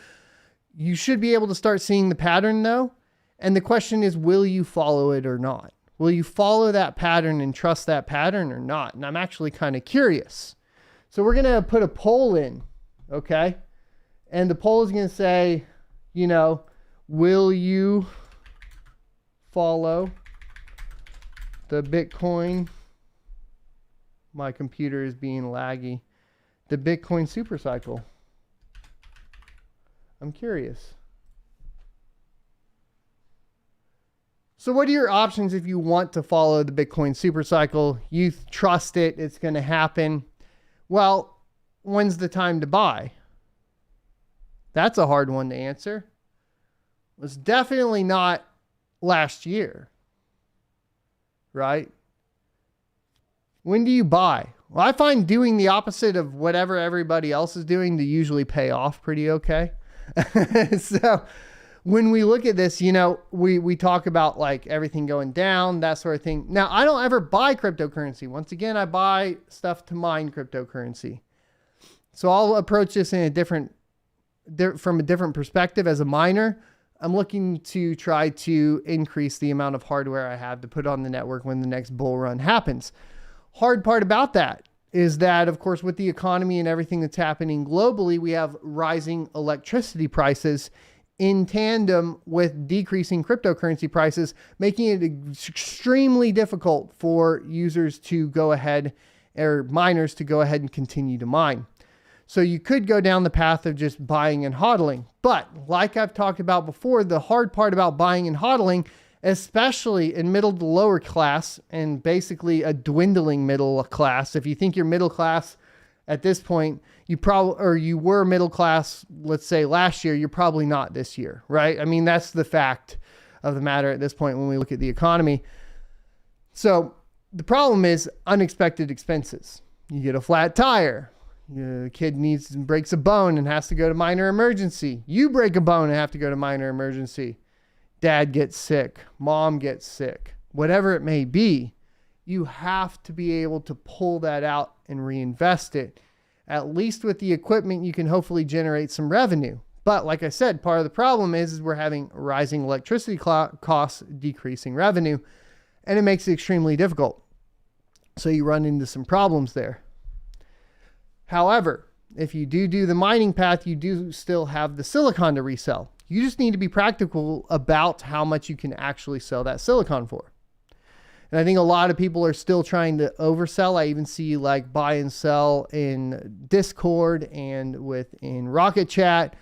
You should be able to start seeing the pattern though. And the question is, will you follow it or not? Will you follow that pattern and trust that pattern or not? And I'm actually kind of curious. So we're going to put a poll in, okay? And the poll is going to say, will you follow the Bitcoin? My computer is being laggy. The Bitcoin super cycle. I'm curious. So what are your options if you want to follow the Bitcoin super cycle? You trust it, it's going to happen. Well, when's the time to buy? That's a hard one to answer. It's definitely not last year, right? When do you buy? Well, I find doing the opposite of whatever everybody else is doing to usually pay off pretty okay. So when we look at this, we talk about like everything going down, that sort of thing. Now, I don't ever buy cryptocurrency. Once again, I buy stuff to mine cryptocurrency. So I'll approach this in a different from a different perspective as a miner, I'm looking to try to increase the amount of hardware I have to put on the network when the next bull run happens. Hard part about that is that, of course, with the economy and everything that's happening globally, we have rising electricity prices in tandem with decreasing cryptocurrency prices, making it extremely difficult for users to go ahead, or miners to go ahead and continue to mine. So you could go down the path of just buying and hodling. But like I've talked about before, the hard part about buying and hodling, especially in middle to lower class and basically a dwindling middle class. If you think you're middle class at this point, you were middle class, let's say last year, you're probably not this year, right? I mean, that's the fact of the matter at this point when we look at the economy. So the problem is unexpected expenses. You get a flat tire. The kid breaks a bone and has to go to minor emergency. You break a bone and have to go to minor emergency. Dad gets sick. Mom gets sick. Whatever it may be, you have to be able to pull that out and reinvest it. At least with the equipment, you can hopefully generate some revenue. But like I said, part of the problem is we're having rising electricity costs, decreasing revenue, and it makes it extremely difficult. So you run into some problems there. However, if you do the mining path, you do still have the silicon to resell. You just need to be practical about how much you can actually sell that silicon for. And I think a lot of people are still trying to oversell. I even see like buy and sell in Discord and within Rocket Chat,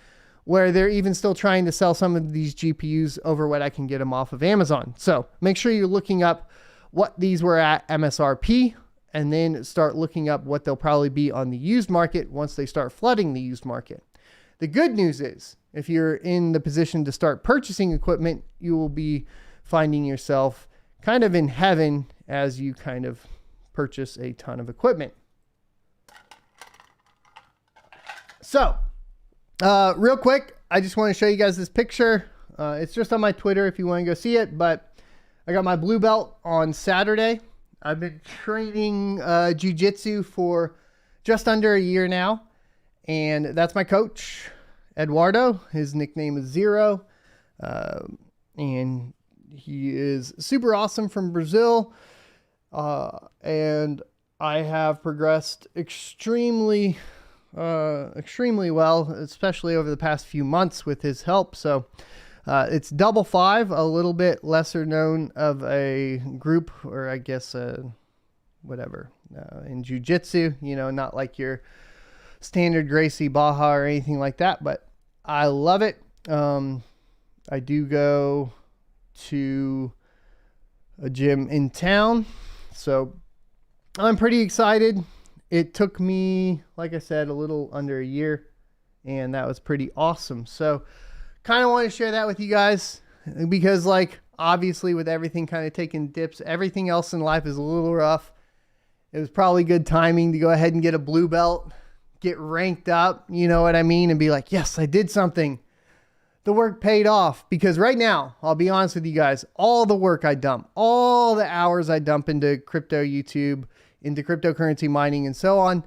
where they're even still trying to sell some of these GPUs over what I can get them off of Amazon. So make sure you're looking up what these were at MSRP, and then start looking up what they'll probably be on the used market once they start flooding the used market. The good news is, if you're in the position to start purchasing equipment, you will be finding yourself kind of in heaven as you kind of purchase a ton of equipment. So, real quick, I just want to show you guys this picture. It's just on my Twitter if you want to go see it, but I got my blue belt on Saturday. I've been training jiu-jitsu for just under a year now, and that's my coach, Eduardo. His nickname is Zero, and he is super awesome from Brazil, and I have progressed extremely well, especially over the past few months with his help. So it's Double Five, a little bit lesser known of a group, or I guess in jiu-jitsu, not like your standard Gracie Baja or anything like that, but I love it. I do go to a gym in town, so I'm pretty excited. It took me, like I said, a little under a year, and that was pretty awesome. So kind of want to share that with you guys because, obviously with everything kind of taking dips, everything else in life is a little rough. It was probably good timing to go ahead and get a blue belt, get ranked up, you know what I mean? And be like, yes, I did something. The work paid off, because right now, I'll be honest with you guys, all the work I dump, all the hours I dump into crypto YouTube, into cryptocurrency mining and so on,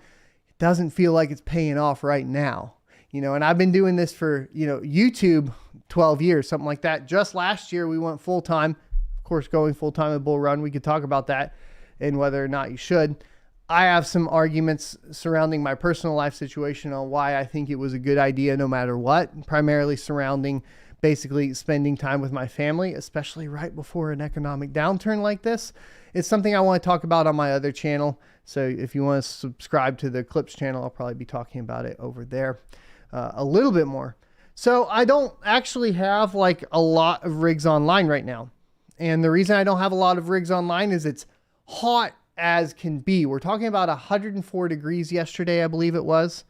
it doesn't feel like it's paying off right now. And I've been doing this for, YouTube 12 years, something like that. Just last year, we went full time. Of course, going full time at Bull Run, we could talk about that and whether or not you should. I have some arguments surrounding my personal life situation on why I think it was a good idea no matter what, primarily surrounding basically spending time with my family, especially right before an economic downturn like this. It's something I want to talk about on my other channel. So if you want to subscribe to the Clips channel, I'll probably be talking about it over there a little bit more. So I don't actually have a lot of rigs online right now. And the reason I don't have a lot of rigs online is it's hot as can be. We're talking about 104 degrees yesterday, I believe it was.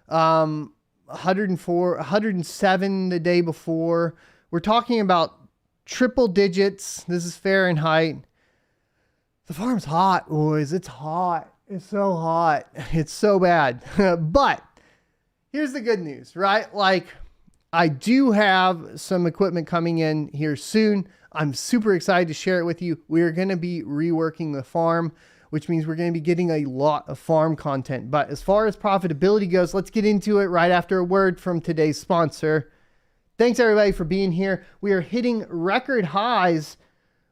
104, 107 the day before. We're talking about triple digits. This is Fahrenheit. The farm's hot, boys. It's hot. It's so hot. It's so bad. But here's the good news, right? I do have some equipment coming in here soon. I'm super excited to share it with you. We're going to be reworking the farm. which means we're going to be getting a lot of farm content. But as far as profitability goes, let's get into it right after a word from today's sponsor. Thanks everybody for being here. We are hitting record highs.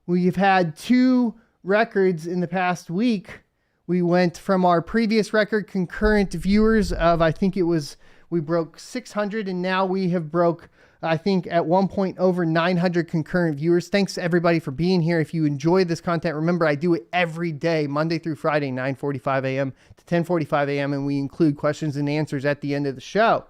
We've had 2 records in the past week. We went from our previous record concurrent viewers of, I think it was, we broke 600, and now we have broke, I think at one point, over 900 concurrent viewers. Thanks everybody for being here. If you enjoy this content, remember I do it every day, Monday through Friday, 9:45 a.m. to 10:45 a.m. and we include questions and answers at the end of the show.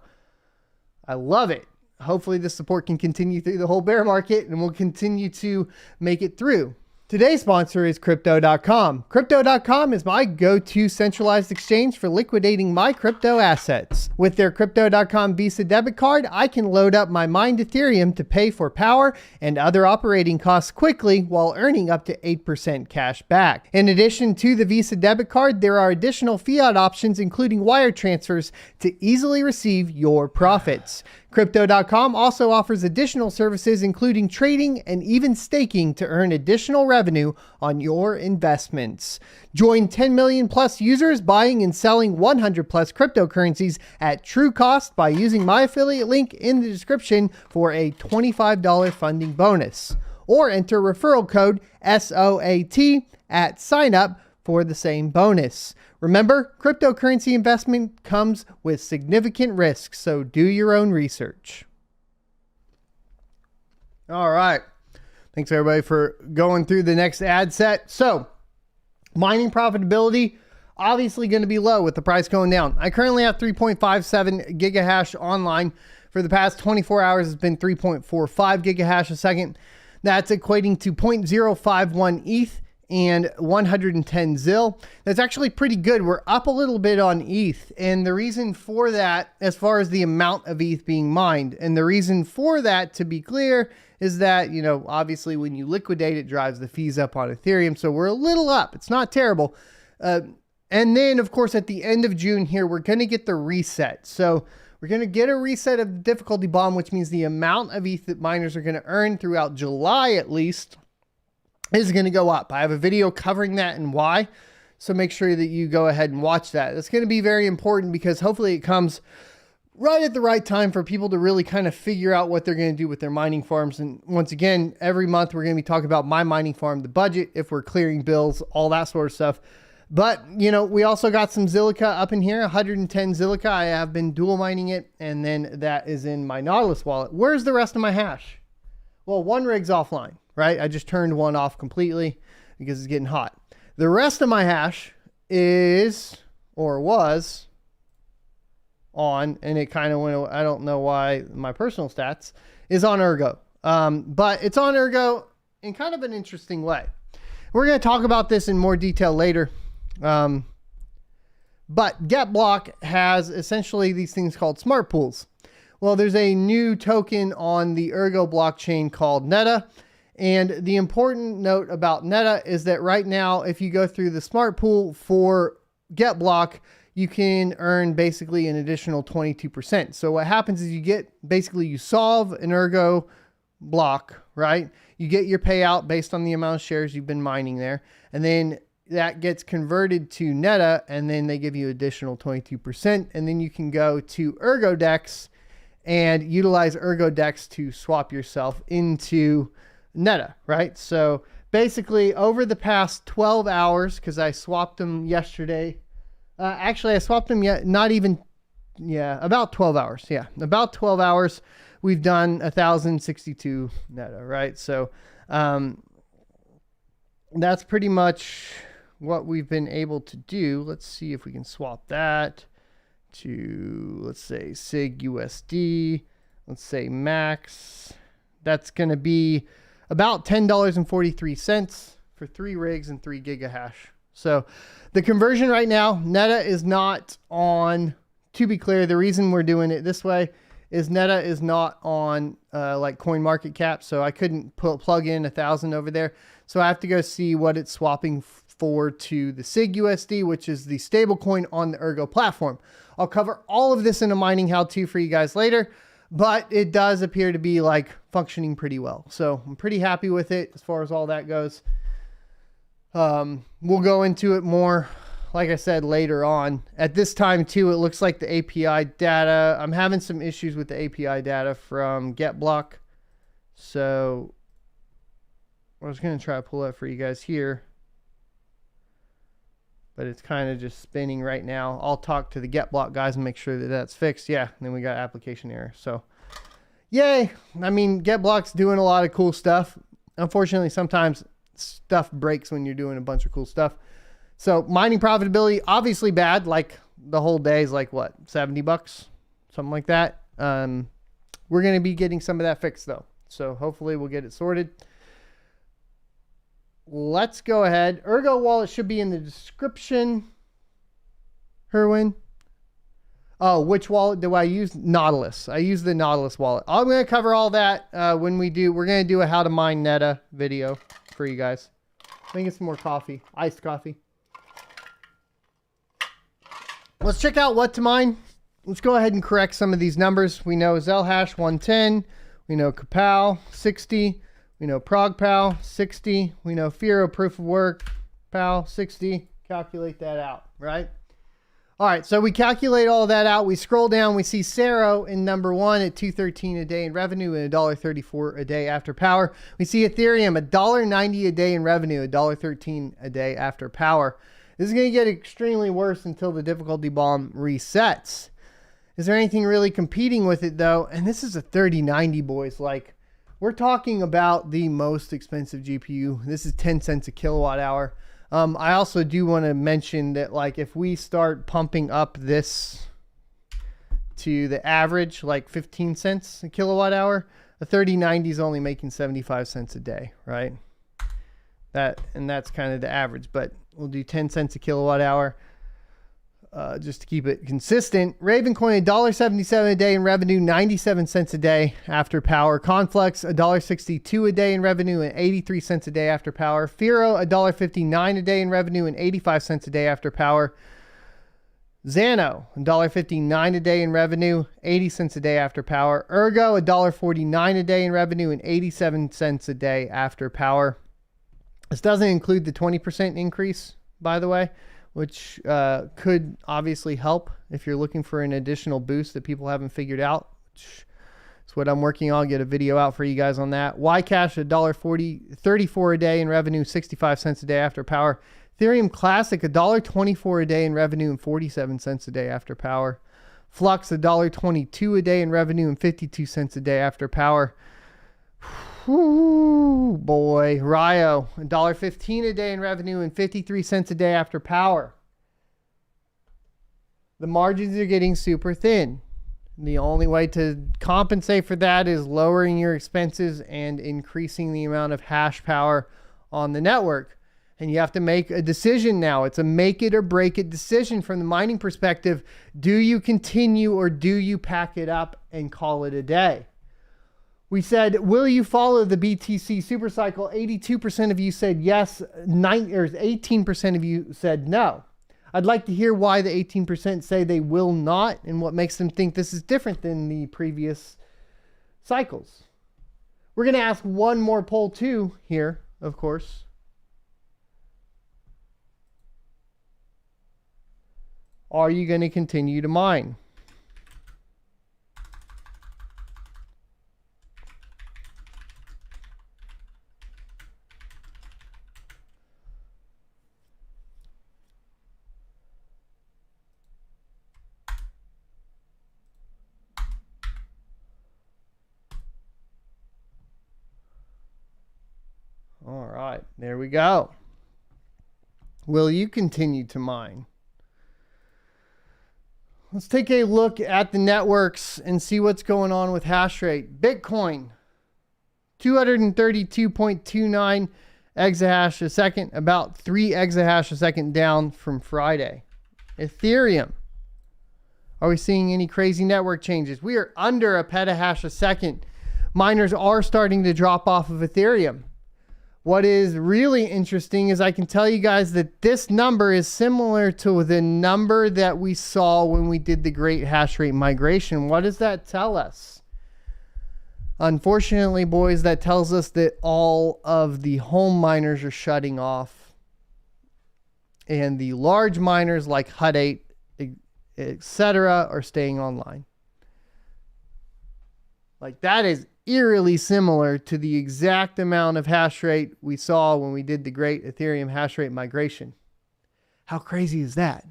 I love it. Hopefully this support can continue through the whole bear market, and we'll continue to make it through. Today's sponsor is Crypto.com. Crypto.com is my go-to centralized exchange for liquidating my crypto assets. With their Crypto.com Visa debit card, I can load up my mined Ethereum to pay for power and other operating costs quickly while earning up to 8% cash back. In addition to the Visa debit card, there are additional fiat options, including wire transfers, to easily receive your profits. Crypto.com also offers additional services, including trading and even staking, to earn additional revenue on your investments. Join 10 million plus users buying and selling 100 plus cryptocurrencies at true cost by using my affiliate link in the description for a $25 funding bonus. Or enter referral code SOAT at sign up for the same bonus. Remember, cryptocurrency investment comes with significant risks, so do your own research. All right. Thanks everybody for going through the next ad set. So, mining profitability, obviously going to be low with the price going down. I currently have 3.57 gigahash online. For the past 24 hours, it's been 3.45 gigahash a second. That's equating to 0.051 ETH and 110 ZIL. That's actually pretty good. We're up a little bit on ETH, and the reason for that, as far as the amount of ETH being mined, and the reason for that, to be clear, is that, you know, obviously when you liquidate, it drives the fees up on Ethereum, so we're a little up. It's not terrible. And then, of course, at the end of June here, we're going to get the reset. So we're going to get a reset of the difficulty bomb, which means the amount of ETH that miners are going to earn throughout July, at least, is going to go up. I have a video covering that and why. So make sure that you go ahead and watch that. It's going to be very important because hopefully it comes right at the right time for people to really kind of figure out what they're going to do with their mining farms. And once again, every month we're going to be talking about my mining farm, the budget, if we're clearing bills, all that sort of stuff. But, you know, we also got some Zilliqa up in here, 110 Zilliqa. I have been dual mining it, and then that is in my Nautilus wallet. Where's the rest of my hash? Well, one rig's offline, right? I just turned one off completely because it's getting hot. The rest of my hash is, or was, on, and it kind of went, I don't know why, my personal stats is on Ergo. But it's on Ergo in kind of an interesting way. We're going to talk about this in more detail later. But GetBlock has essentially these things called smart pools. Well, there's a new token on the Ergo blockchain called Neta. And the important note about Neta is that right now, if you go through the smart pool for GetBlock, you can earn basically an additional 22%. So what happens is you get, basically you solve an Ergo block, right? You get your payout based on the amount of shares you've been mining there. And then that gets converted to Neta, and then they give you additional 22%. And then you can go to ErgoDex and utilize ErgoDex to swap yourself into Neta, right? So basically over the past 12 hours, because I swapped them yesterday. Actually, I swapped them about 12 hours. Yeah, about 12 hours. We've done 1,062 Neta, right? So that's pretty much what we've been able to do. Let's see if we can swap that to, let's say, SIG USD. Let's say max. That's going to be about $10.43 for 3 rigs and 3 gigahash. So the conversion right now, Neta is not on, to be clear, the reason we're doing it this way is Neta is not on like CoinMarketCap. So I couldn't plug in 1,000 over there. So I have to go see what it's swapping for to the SIG USD, which is the stable coin on the Ergo platform. I'll cover all of this in a mining how-to for you guys later, but it does appear to be like functioning pretty well. So I'm pretty happy with it as far as all that goes. We'll go into it more, like I said, later on. At this time, too, it looks like the API data, I'm having some issues with the API data from GetBlock. So I was going to try to pull that for you guys here, but it's kind of just spinning right now. I'll talk to the GetBlock guys and make sure that that's fixed. Yeah, and then we got application error. So yay. I mean, GetBlock's doing a lot of cool stuff. Unfortunately, sometimes stuff breaks when you're doing a bunch of cool stuff. So mining profitability, obviously bad. Like the whole day is like what, $70, something like that. We're going to be getting some of that fixed though. So hopefully we'll get it sorted. Let's go ahead. Ergo wallet should be in the description. Herwin. Oh, which wallet do I use? Nautilus. I use the Nautilus wallet. I'm going to cover all that when we do. We're going to do a how to mine Neta video for you guys. Let me get some more coffee. Iced coffee. Let's check out what to mine. Let's go ahead and correct some of these numbers. We know ZIL hash 110. We know Kapow 60. We know ProgPow 60. We know Firo proof of work Pow 60. Calculate that out, right? All right, so we calculate all that out. We scroll down, we see Cero in number one at $2.13 a day in revenue and $1.34 a day after power. We see Ethereum $1.90 a day in revenue, $1.13 a day after power. This is going to get extremely worse until the difficulty bomb resets. Is there anything really competing with it though? And this is a 3090, boys. Like, we're talking about the most expensive GPU. This is 10 cents a kilowatt hour. I also do want to mention that, like, if we start pumping up this to the average, like 15 cents a kilowatt hour, a 3090 is only making 75 cents a day, right? That's kind of the average, but we'll do 10 cents a kilowatt hour. Just to keep it consistent. Ravencoin $1.77 a day in revenue, 97 cents a day after power. Conflux $1.62 a day in revenue and 83 cents a day after power. Firo $1.59 a day in revenue and 85 cents a day after power. Xano $1.59 a day in revenue, 80 cents a day after power. Ergo $1.49 a day in revenue and 87 cents a day after power. This doesn't include the 20% increase, by the way, which could obviously help if you're looking for an additional boost that people haven't figured out. That's what I'm working on. I'll get a video out for you guys on that. Ycash $1.34 a day in revenue, 65 cents a day after power. Ethereum Classic $1.24 a day in revenue and 47 cents a day after power. Flux $1.22 a day in revenue and 52 cents a day after power. Ooh, boy. Rio, $1.15 a day in revenue and 53 cents a day after power. The margins are getting super thin. The only way to compensate for that is lowering your expenses and increasing the amount of hash power on the network. And you have to make a decision now. It's a make it or break it decision from the mining perspective. Do you continue or do you pack it up and call it a day? We said, will you follow the BTC supercycle? 82% of you said yes. 18% of you said no. I'd like to hear why the 18% say they will not and what makes them think this is different than the previous cycles. We're going to ask one more poll too here, of course. Are you going to continue to mine? All right, there we go. Will you continue to mine? Let's take a look at the networks and see what's going on with hash rate. Bitcoin, 232.29 exahash a second, about 3 exahash a second down from Friday. Ethereum, are we seeing any crazy network changes? We are under a petahash a second. Miners are starting to drop off of Ethereum. What is really interesting is I can tell you guys that this number is similar to the number that we saw when we did the great hash rate migration. What does that tell us? Unfortunately, boys, that tells us that all of the home miners are shutting off and the large miners like Hut 8, etc., are staying online. Like, that is eerily similar to the exact amount of hash rate we saw when we did the great Ethereum hash rate migration. How crazy is that?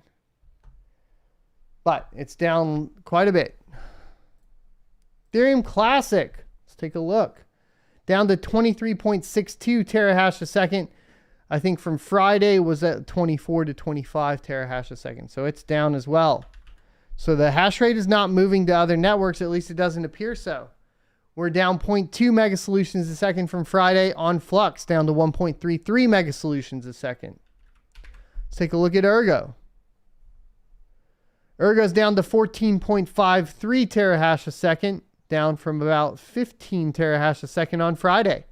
But it's down quite a bit. Ethereum Classic, let's take a look. Down to 23.62 terahash a second. I think from Friday was at 24 to 25 terahash a second. So it's down as well. So the hash rate is not moving to other networks. At least it doesn't appear so. We're down 0.2 mega solutions a second from Friday on Flux, down to 1.33 mega solutions a second. Let's take a look at Ergo. Ergo's down to 14.53 terahash a second, down from about 15 terahash a second on Friday.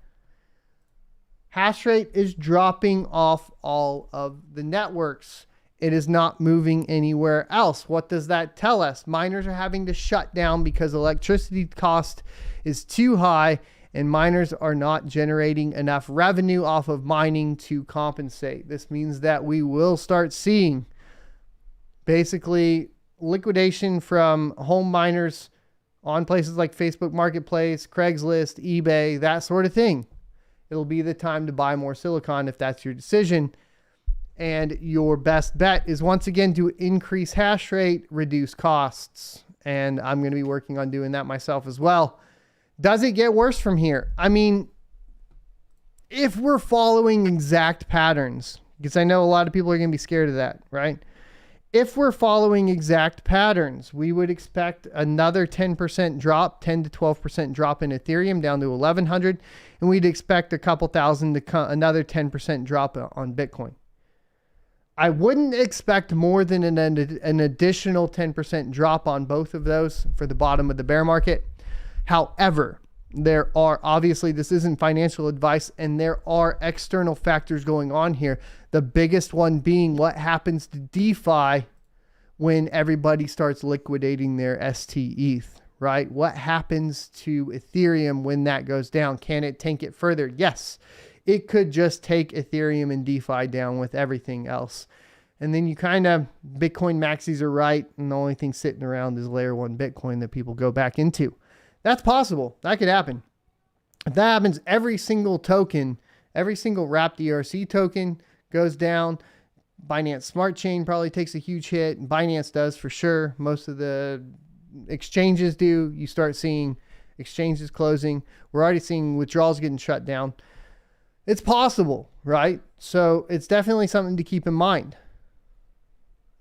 Hash rate is dropping off all of the networks. It is not moving anywhere else. What does that tell us? Miners are having to shut down because electricity cost is too high and miners are not generating enough revenue off of mining to compensate. This means that we will start seeing basically liquidation from home miners on places like Facebook Marketplace, Craigslist, eBay, that sort of thing. It'll be the time to buy more silicon if that's your decision. And your best bet is once again to increase hash rate, reduce costs. And I'm going to be working on doing that myself as well. Does it get worse from here? I mean, if we're following exact patterns, because I know a lot of people are going to be scared of that, right? If we're following exact patterns, we would expect another 10% drop, 10 to 12% drop in Ethereum down to 1,100. And we'd expect a couple thousand to another 10% drop on Bitcoin. I wouldn't expect more than an additional 10% drop on both of those for the bottom of the bear market. However, there are, obviously this isn't financial advice, and there are external factors going on here. The biggest one being what happens to DeFi when everybody starts liquidating their ST-ETH, right? What happens to Ethereum when that goes down? Can it tank it further? Yes, it could just take Ethereum and DeFi down with everything else. And then you kind of, Bitcoin maxis are right, and the only thing sitting around is layer 1 Bitcoin that people go back into. That's possible. That could happen. If that happens, every single token, every single wrapped ERC token goes down. Binance Smart Chain probably takes a huge hit. And Binance does for sure. Most of the exchanges do. You start seeing exchanges closing. We're already seeing withdrawals getting shut down. It's possible, right? So it's definitely something to keep in mind.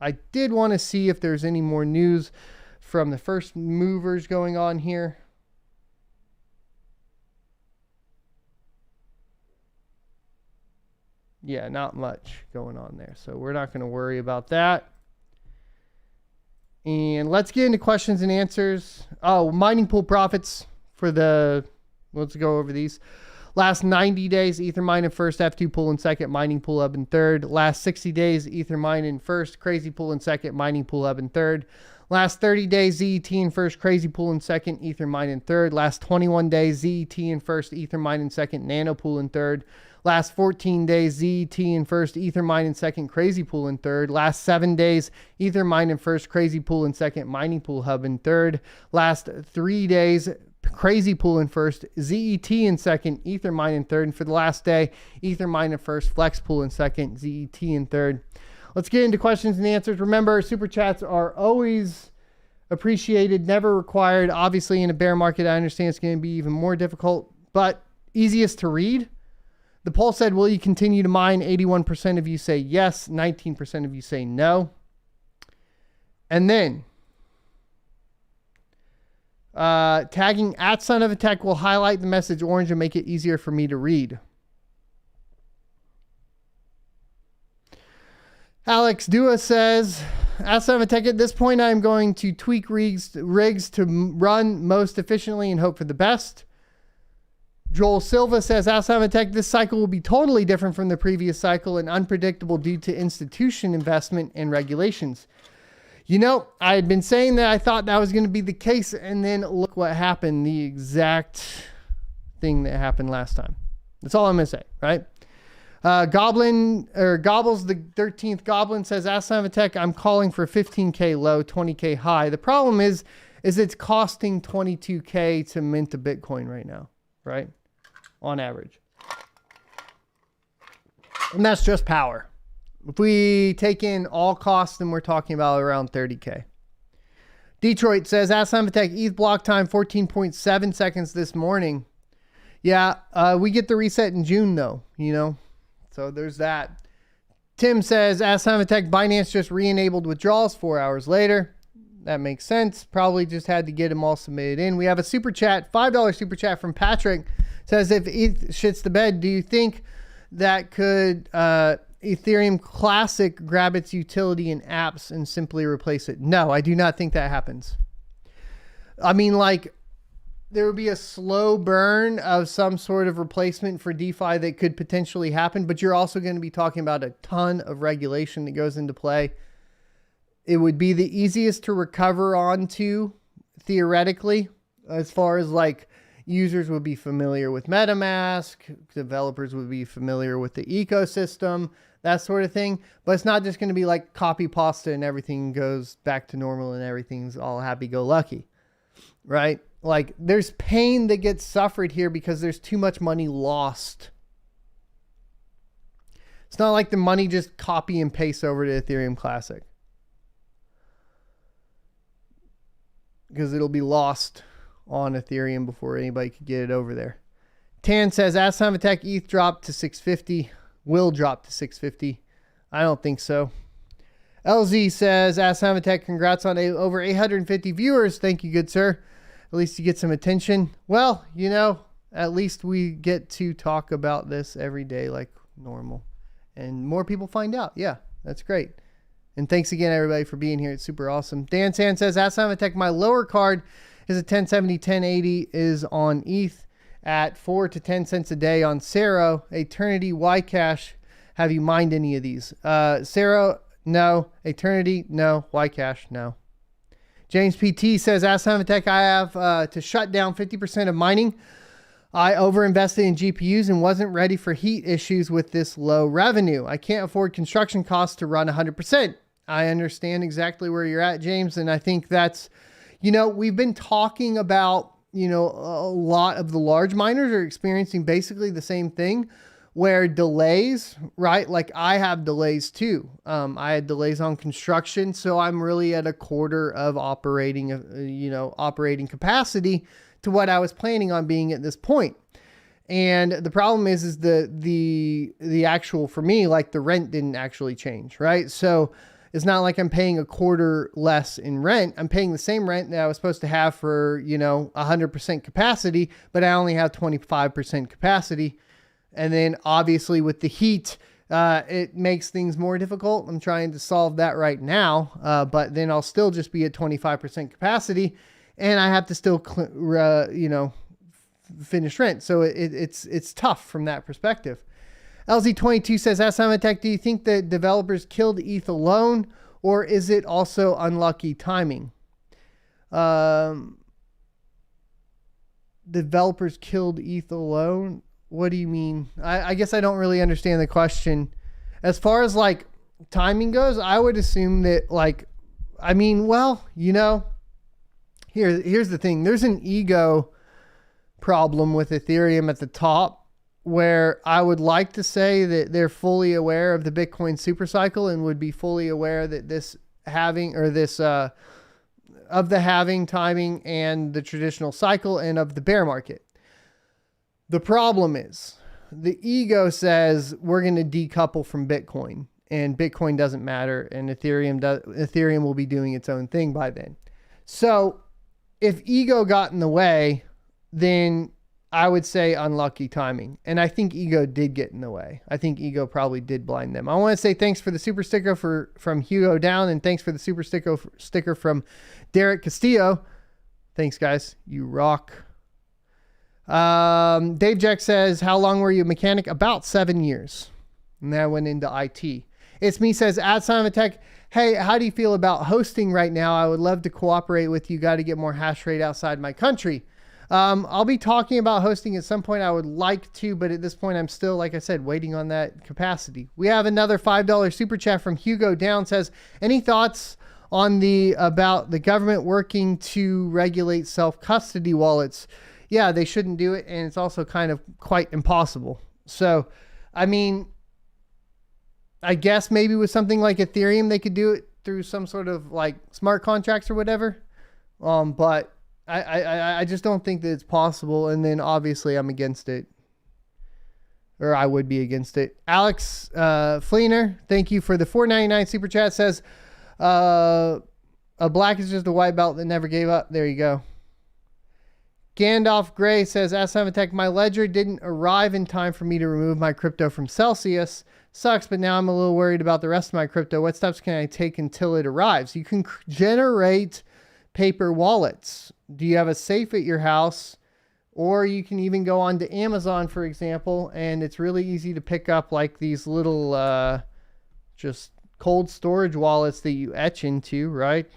I did want to see if there's any more news from the first movers going on here. Yeah, not much going on there. So we're not going to worry about that. And let's get into questions and answers. Oh, mining pool profits for the, let's go over these. Last 90 days, Ethermine in first, F2 pool in second, mining pool up in third. Last 60 days, Ethermine in first, crazy pool in second, mining pool up in third. Last 30 days, ZET in first, crazy pool in second, Ethermine in third. Last 21 days, ZET in first, Ethermine in second, nano pool in third. Last 14 days, ZET in first, Ethermine in second, crazy pool in third. Last 7 days, Ethermine in first, crazy pool in second, mining pool hub in third. Last 3 days, crazy pool in first, ZET in second, Ethermine in third. And for the last day, Ethermine in first, flex pool in second, ZET in third. Let's get into questions and answers. Remember, super chats are always appreciated, never required. Obviously, in a bear market, I understand it's going to be even more difficult, but easiest to read. The poll said, will you continue to mine? 81% of you say yes. 19% of you say no. And then tagging at Son of a Tech will highlight the message orange and make it easier for me to read. Alex Dua says, at Son of a Tech, at this point, I'm going to tweak rigs to run most efficiently and hope for the best. Joel Silva says, at Son of a Tech, this cycle will be totally different from the previous cycle and unpredictable due to institution investment and regulations. You know, I had been saying that I thought that was going to be the case, and then look what happened, the exact thing that happened last time. That's all I'm going to say, right? Goblin or Gobbles the 13th Goblin says, Ask Simon Tech, I'm calling for 15K low, 20K high. The problem is it's costing 22K to mint a Bitcoin right now, right? On average. And that's just power. If we take in all costs, then we're talking about around 30K. Detroit says, Ask Simon Tech, ETH block time 14.7 seconds this morning. Yeah, we get the reset in June though, you know. So there's that. Tim says, Ask Simon Tech, Binance just re-enabled withdrawals 4 hours later. That makes sense. Probably just had to get them all submitted in. We have a super chat, $5 super chat from Patrick. Says, if ETH shits the bed, do you think that could Ethereum Classic grab its utility in apps and simply replace it? No, I do not think that happens. I mean, like, there would be a slow burn of some sort of replacement for DeFi that could potentially happen, but you're also going to be talking about a ton of regulation that goes into play. It would be the easiest to recover onto, theoretically, as far as like users would be familiar with MetaMask, developers would be familiar with the ecosystem, that sort of thing. But it's not just going to be like copy pasta and everything goes back to normal and everything's all happy-go-lucky, right? Like, there's pain that gets suffered here because there's too much money lost. It's not like the money just copy and paste over to Ethereum Classic, because it'll be lost on Ethereum before anybody could get it over there. Tan says, Ask Simon Tech, ETH dropped to 650. Will drop to 650. I don't think so. LZ says, Ask Simon Tech, congrats on over 850 viewers. Thank you, good sir. At least you get some attention. Well, you know, at least we get to talk about this every day like normal. And more people find out. Yeah, that's great. And thanks again, everybody, for being here. It's super awesome. Dan San says, Ask Simon Tech, my lower card is a 1070, 1080 is on ETH at 4 to 10 cents a day on Cero. Eternity, Ycash. Have you mined any of these? Cero, no. Eternity, no. Ycash, no. James PT says, Ask Simon Tech, I have to shut down 50% of mining. I overinvested in GPUs and wasn't ready for heat issues with this low revenue. I can't afford construction costs to run 100%. I understand exactly where you're at, James. And I think that's, you know, we've been talking about, you know, a lot of the large miners are experiencing basically the same thing, where delays, right? Like I have delays too. I had delays on construction, so I'm really at a quarter of operating, operating capacity to what I was planning on being at this point. And the problem is the actual, for me, like the rent didn't actually change, right? So it's not like I'm paying a quarter less in rent. I'm paying the same rent that I was supposed to have for, 100% capacity, but I only have 25% capacity. And then obviously with the heat, it makes things more difficult. I'm trying to solve that right now. But then I'll still just be at 25% capacity and I have to still, finish rent. So it's tough from that perspective. LZ22 says, Ask Simon Tech, do you think that developers killed ETH alone, or is it also unlucky timing? Developers killed ETH alone? What do you mean? I guess I don't really understand the question. As far as like timing goes, I would assume that here's the thing. There's an ego problem with Ethereum at the top, where I would like to say that they're fully aware of the Bitcoin super cycle and would be fully aware that of the halving timing and the traditional cycle and of the bear market. The problem is the ego says we're going to decouple from Bitcoin, and Bitcoin doesn't matter, and Ethereum will be doing its own thing by then. So if ego got in the way, then I would say unlucky timing. And I think ego did get in the way. I think ego probably did blind them. I want to say thanks for the super sticker from Hugo Down, and thanks for the super sticker from Derek Castillo. Thanks, guys. You rock. Dave Jack says, how long were you a mechanic? About 7 years. And that went into IT. It's me says, at Simon Tech, hey, how do you feel about hosting right now? I would love to cooperate with you. Got to get more hash rate outside my country. I'll be talking about hosting at some point. I would like to, but at this point, I'm still, like I said, waiting on that capacity. We have another $5 super chat from Hugo Down. Says, any thoughts on about the government working to regulate self-custody wallets? Yeah, they shouldn't do it, and it's also kind of quite impossible. So, I mean, I guess maybe with something like Ethereum, they could do it through some sort of like smart contracts or whatever. But I just don't think that it's possible. And then obviously I'm against it, or I would be against it. Alex Fleener, thank you for the $4.99 super chat. Says, a black is just a white belt that never gave up. There you go. Gandalf Gray says, Asymptotic, my ledger didn't arrive in time for me to remove my crypto from Celsius. Sucks, but now I'm a little worried about the rest of my crypto. What steps can I take until it arrives? You can generate paper wallets. Do you have a safe at your house? Or you can even go on to Amazon, for example, and it's really easy to pick up like these little just cold storage wallets that you etch into, right?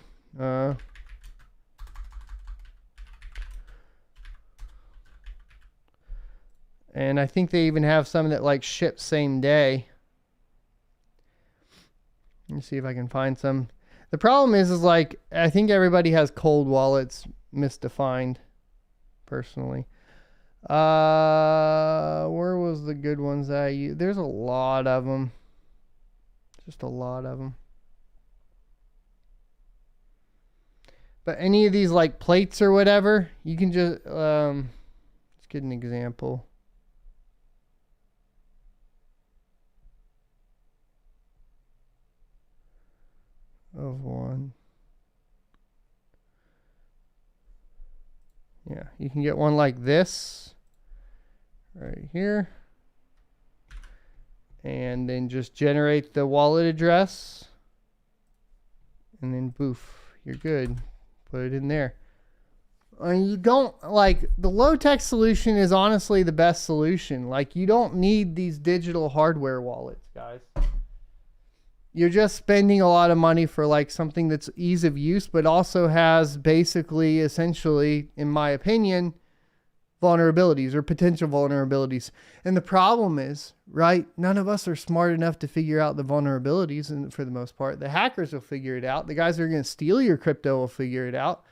And I think they even have some that like ship same day. Let me see if I can find some. The problem is like, I think everybody has cold wallets misdefined, personally. Where was the good ones that I used? There's a lot of them. Just a lot of them. But any of these like plates or whatever, you can just, let's get an example. Of one. Yeah, you can get one like this right here, and then just generate the wallet address, and then boof, you're good. Put it in there. You don't, like, the low-tech solution is honestly the best solution. Like, you don't need these digital hardware wallets, guys. You're just spending a lot of money for like something that's ease of use, but also has basically, essentially, in my opinion, vulnerabilities or potential vulnerabilities. And the problem is, right, none of us are smart enough to figure out the vulnerabilities, and for the most part, the hackers will figure it out. The guys that are going to steal your crypto will figure it out.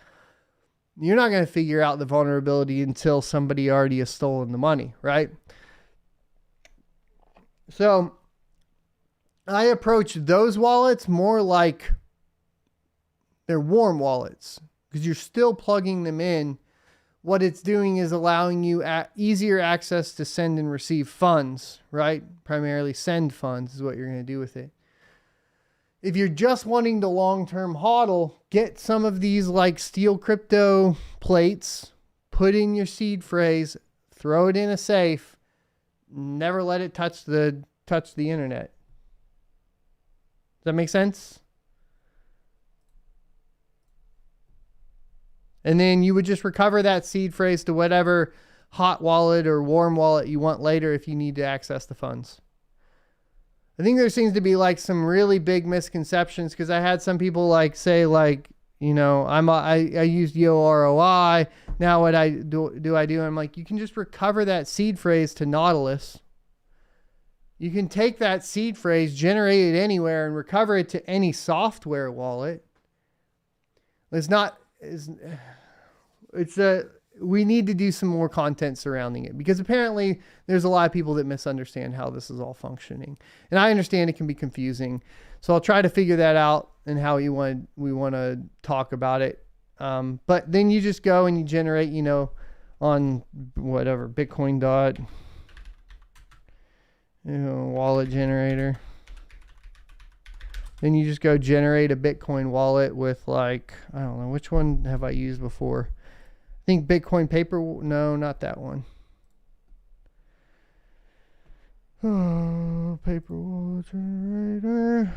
You're not going to figure out the vulnerability until somebody already has stolen the money, right? So I approach those wallets more like they're warm wallets, because you're still plugging them in. What it's doing is allowing you easier access to send and receive funds, right? Primarily send funds is what you're going to do with it. If you're just wanting to long-term hodl, get some of these like steel crypto plates, put in your seed phrase, throw it in a safe, never let it touch the internet. Does that make sense? And then you would just recover that seed phrase to whatever hot wallet or warm wallet you want later if you need to access the funds. I think there seems to be like some really big misconceptions, because I had some people like say like, you know, I used YOROI. Now what I do? I'm like, you can just recover that seed phrase to Nautilus. You can take that seed phrase, generate it anywhere, and recover it to any software wallet. We need to do some more content surrounding it, because apparently there's a lot of people that misunderstand how this is all functioning. And I understand it can be confusing. So I'll try to figure that out and how we want to talk about it. But then you just go and you generate, you know, on whatever, Bitcoin dot, wallet generator. Then you just go generate a Bitcoin wallet with like, I don't know, which one have I used before? I think Bitcoin paper. No, not that one. Oh, paper wallet generator.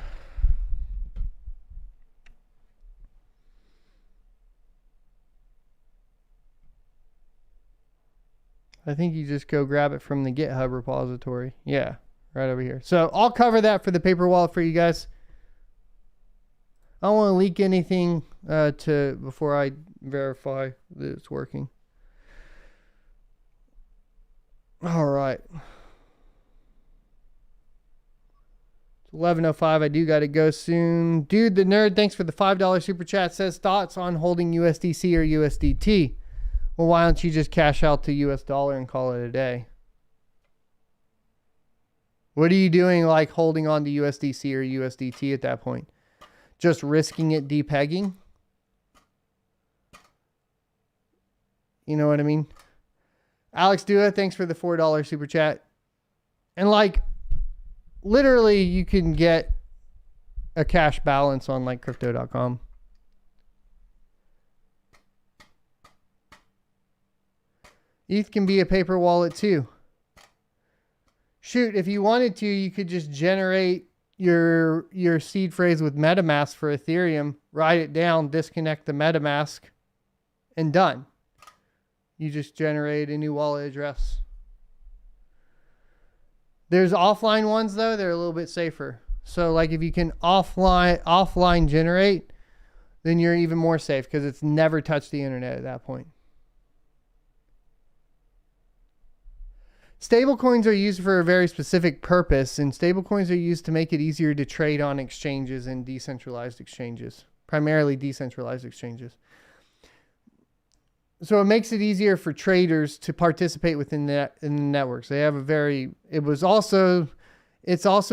I think you just go grab it from the GitHub repository. Yeah, right over here. So I'll cover that for the paper wallet for you guys. I don't want to leak anything before I verify that it's working. All right. 11:05. I do got to go soon. Dude, the nerd, thanks for the $5 super chat. Says thoughts on holding USDC or USDT. Well, why don't you just cash out to US dollar and call it a day? What are you doing like holding on to USDC or USDT at that point? Just risking it depegging? You know what I mean? Alex Dua, thanks for the $4 super chat. And like, literally, you can get a cash balance on like crypto.com. ETH can be a paper wallet too. Shoot, if you wanted to, you could just generate your seed phrase with MetaMask for Ethereum, write it down, disconnect the MetaMask, and done. You just generate a new wallet address. There's offline ones though, they're a little bit safer. So like if you can offline generate, then you're even more safe because it's never touched the internet at that point. Stablecoins are used for a very specific purpose, and stablecoins are used to make it easier to trade on exchanges and decentralized exchanges, primarily decentralized exchanges. So it makes it easier for traders to participate within in the networks. They have it's also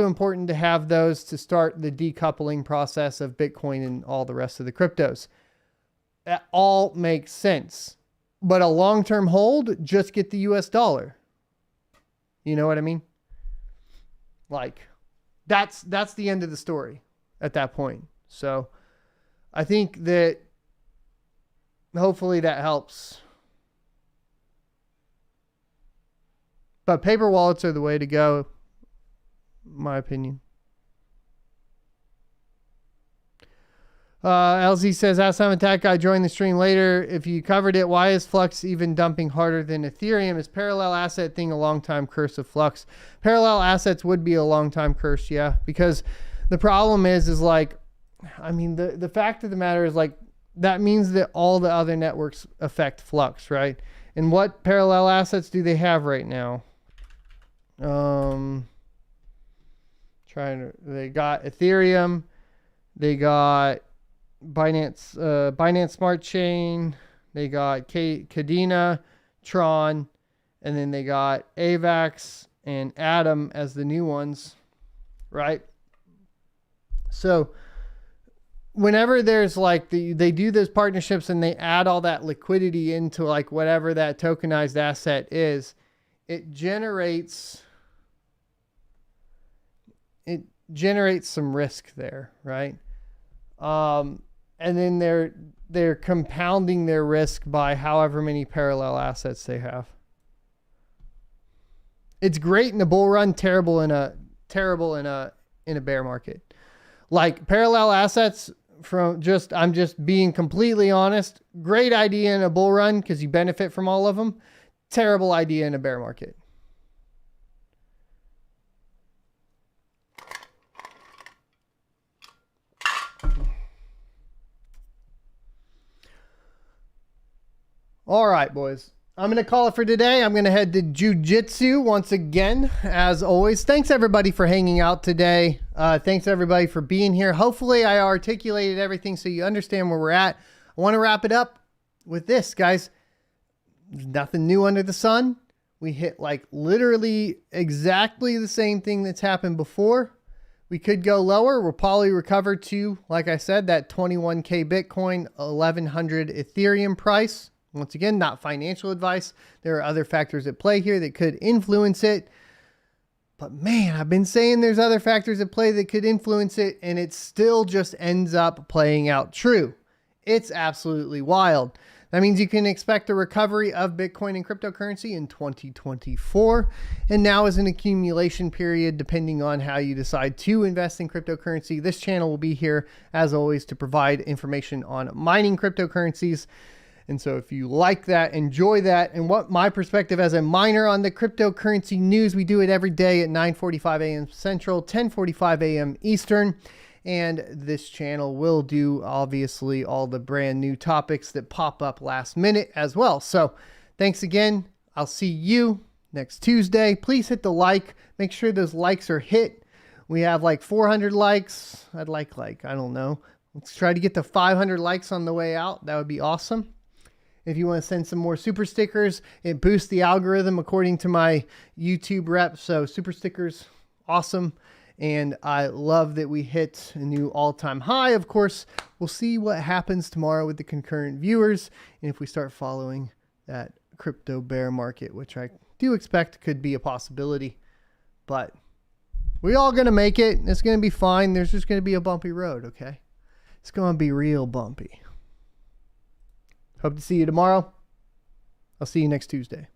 important to have those to start the decoupling process of Bitcoin and all the rest of the cryptos. That all makes sense. But a long-term hold, just get the US dollar. You know what I mean? Like, that's the end of the story at that point. So I think that hopefully that helps. But paper wallets are the way to go, in my opinion. LZ says, ask Simon Tech Guy, join the stream later. If you covered it, why is Flux even dumping harder than Ethereum? Is parallel asset thing a long time curse of Flux? Parallel assets would be a long time curse, yeah. Because the problem is like, I mean, the fact of the matter is like, that means that all the other networks affect Flux, right? And what parallel assets do they have right now? They got Ethereum, they got Binance Smart Chain, they got Cadena, Tron, and then they got AVAX and Atom as the new ones, right? So whenever there's like they do those partnerships and they add all that liquidity into like whatever that tokenized asset is, it generates some risk there, right? And then they're compounding their risk by however many parallel assets they have. It's great in a bull run, terrible in a bear market. Like parallel assets, I'm just being completely honest. Great idea in a bull run because you benefit from all of them. Terrible idea in a bear market. All right, boys. I'm going to call it for today. I'm going to head to jiu-jitsu once again, as always. Thanks, everybody, for hanging out today. Thanks, everybody, for being here. Hopefully, I articulated everything so you understand where we're at. I want to wrap it up with this, guys. There's nothing new under the sun. We hit, like, literally exactly the same thing that's happened before. We could go lower. We'll probably recover to, like I said, that 21K Bitcoin, 1,100 Ethereum price. Once again, not financial advice. There are other factors at play here that could influence it. But man, I've been saying there's other factors at play that could influence it, and it still just ends up playing out true. It's absolutely wild. That means you can expect a recovery of Bitcoin and cryptocurrency in 2024. And now is an accumulation period, depending on how you decide to invest in cryptocurrency. This channel will be here, as always, to provide information on mining cryptocurrencies. And so if you like that, enjoy that, and what my perspective as a miner on the cryptocurrency news, we do it every day at 9:45 a.m. Central, 10:45 a.m. Eastern. And this channel will do, obviously, all the brand new topics that pop up last minute as well. So thanks again. I'll see you next Tuesday. Please hit the like. Make sure those likes are hit. We have like 400 likes. I'd like, I don't know. Let's try to get to 500 likes on the way out. That would be awesome. If you want to send some more super stickers, it boosts the algorithm according to my YouTube rep. So super stickers, awesome. And I love that we hit a new all-time high. Of course, we'll see what happens tomorrow with the concurrent viewers. And if we start following that crypto bear market, which I do expect could be a possibility, but we all going to make it. It's going to be fine. There's just going to be a bumpy road. Okay. It's going to be real bumpy. Hope to see you tomorrow. I'll see you next Tuesday.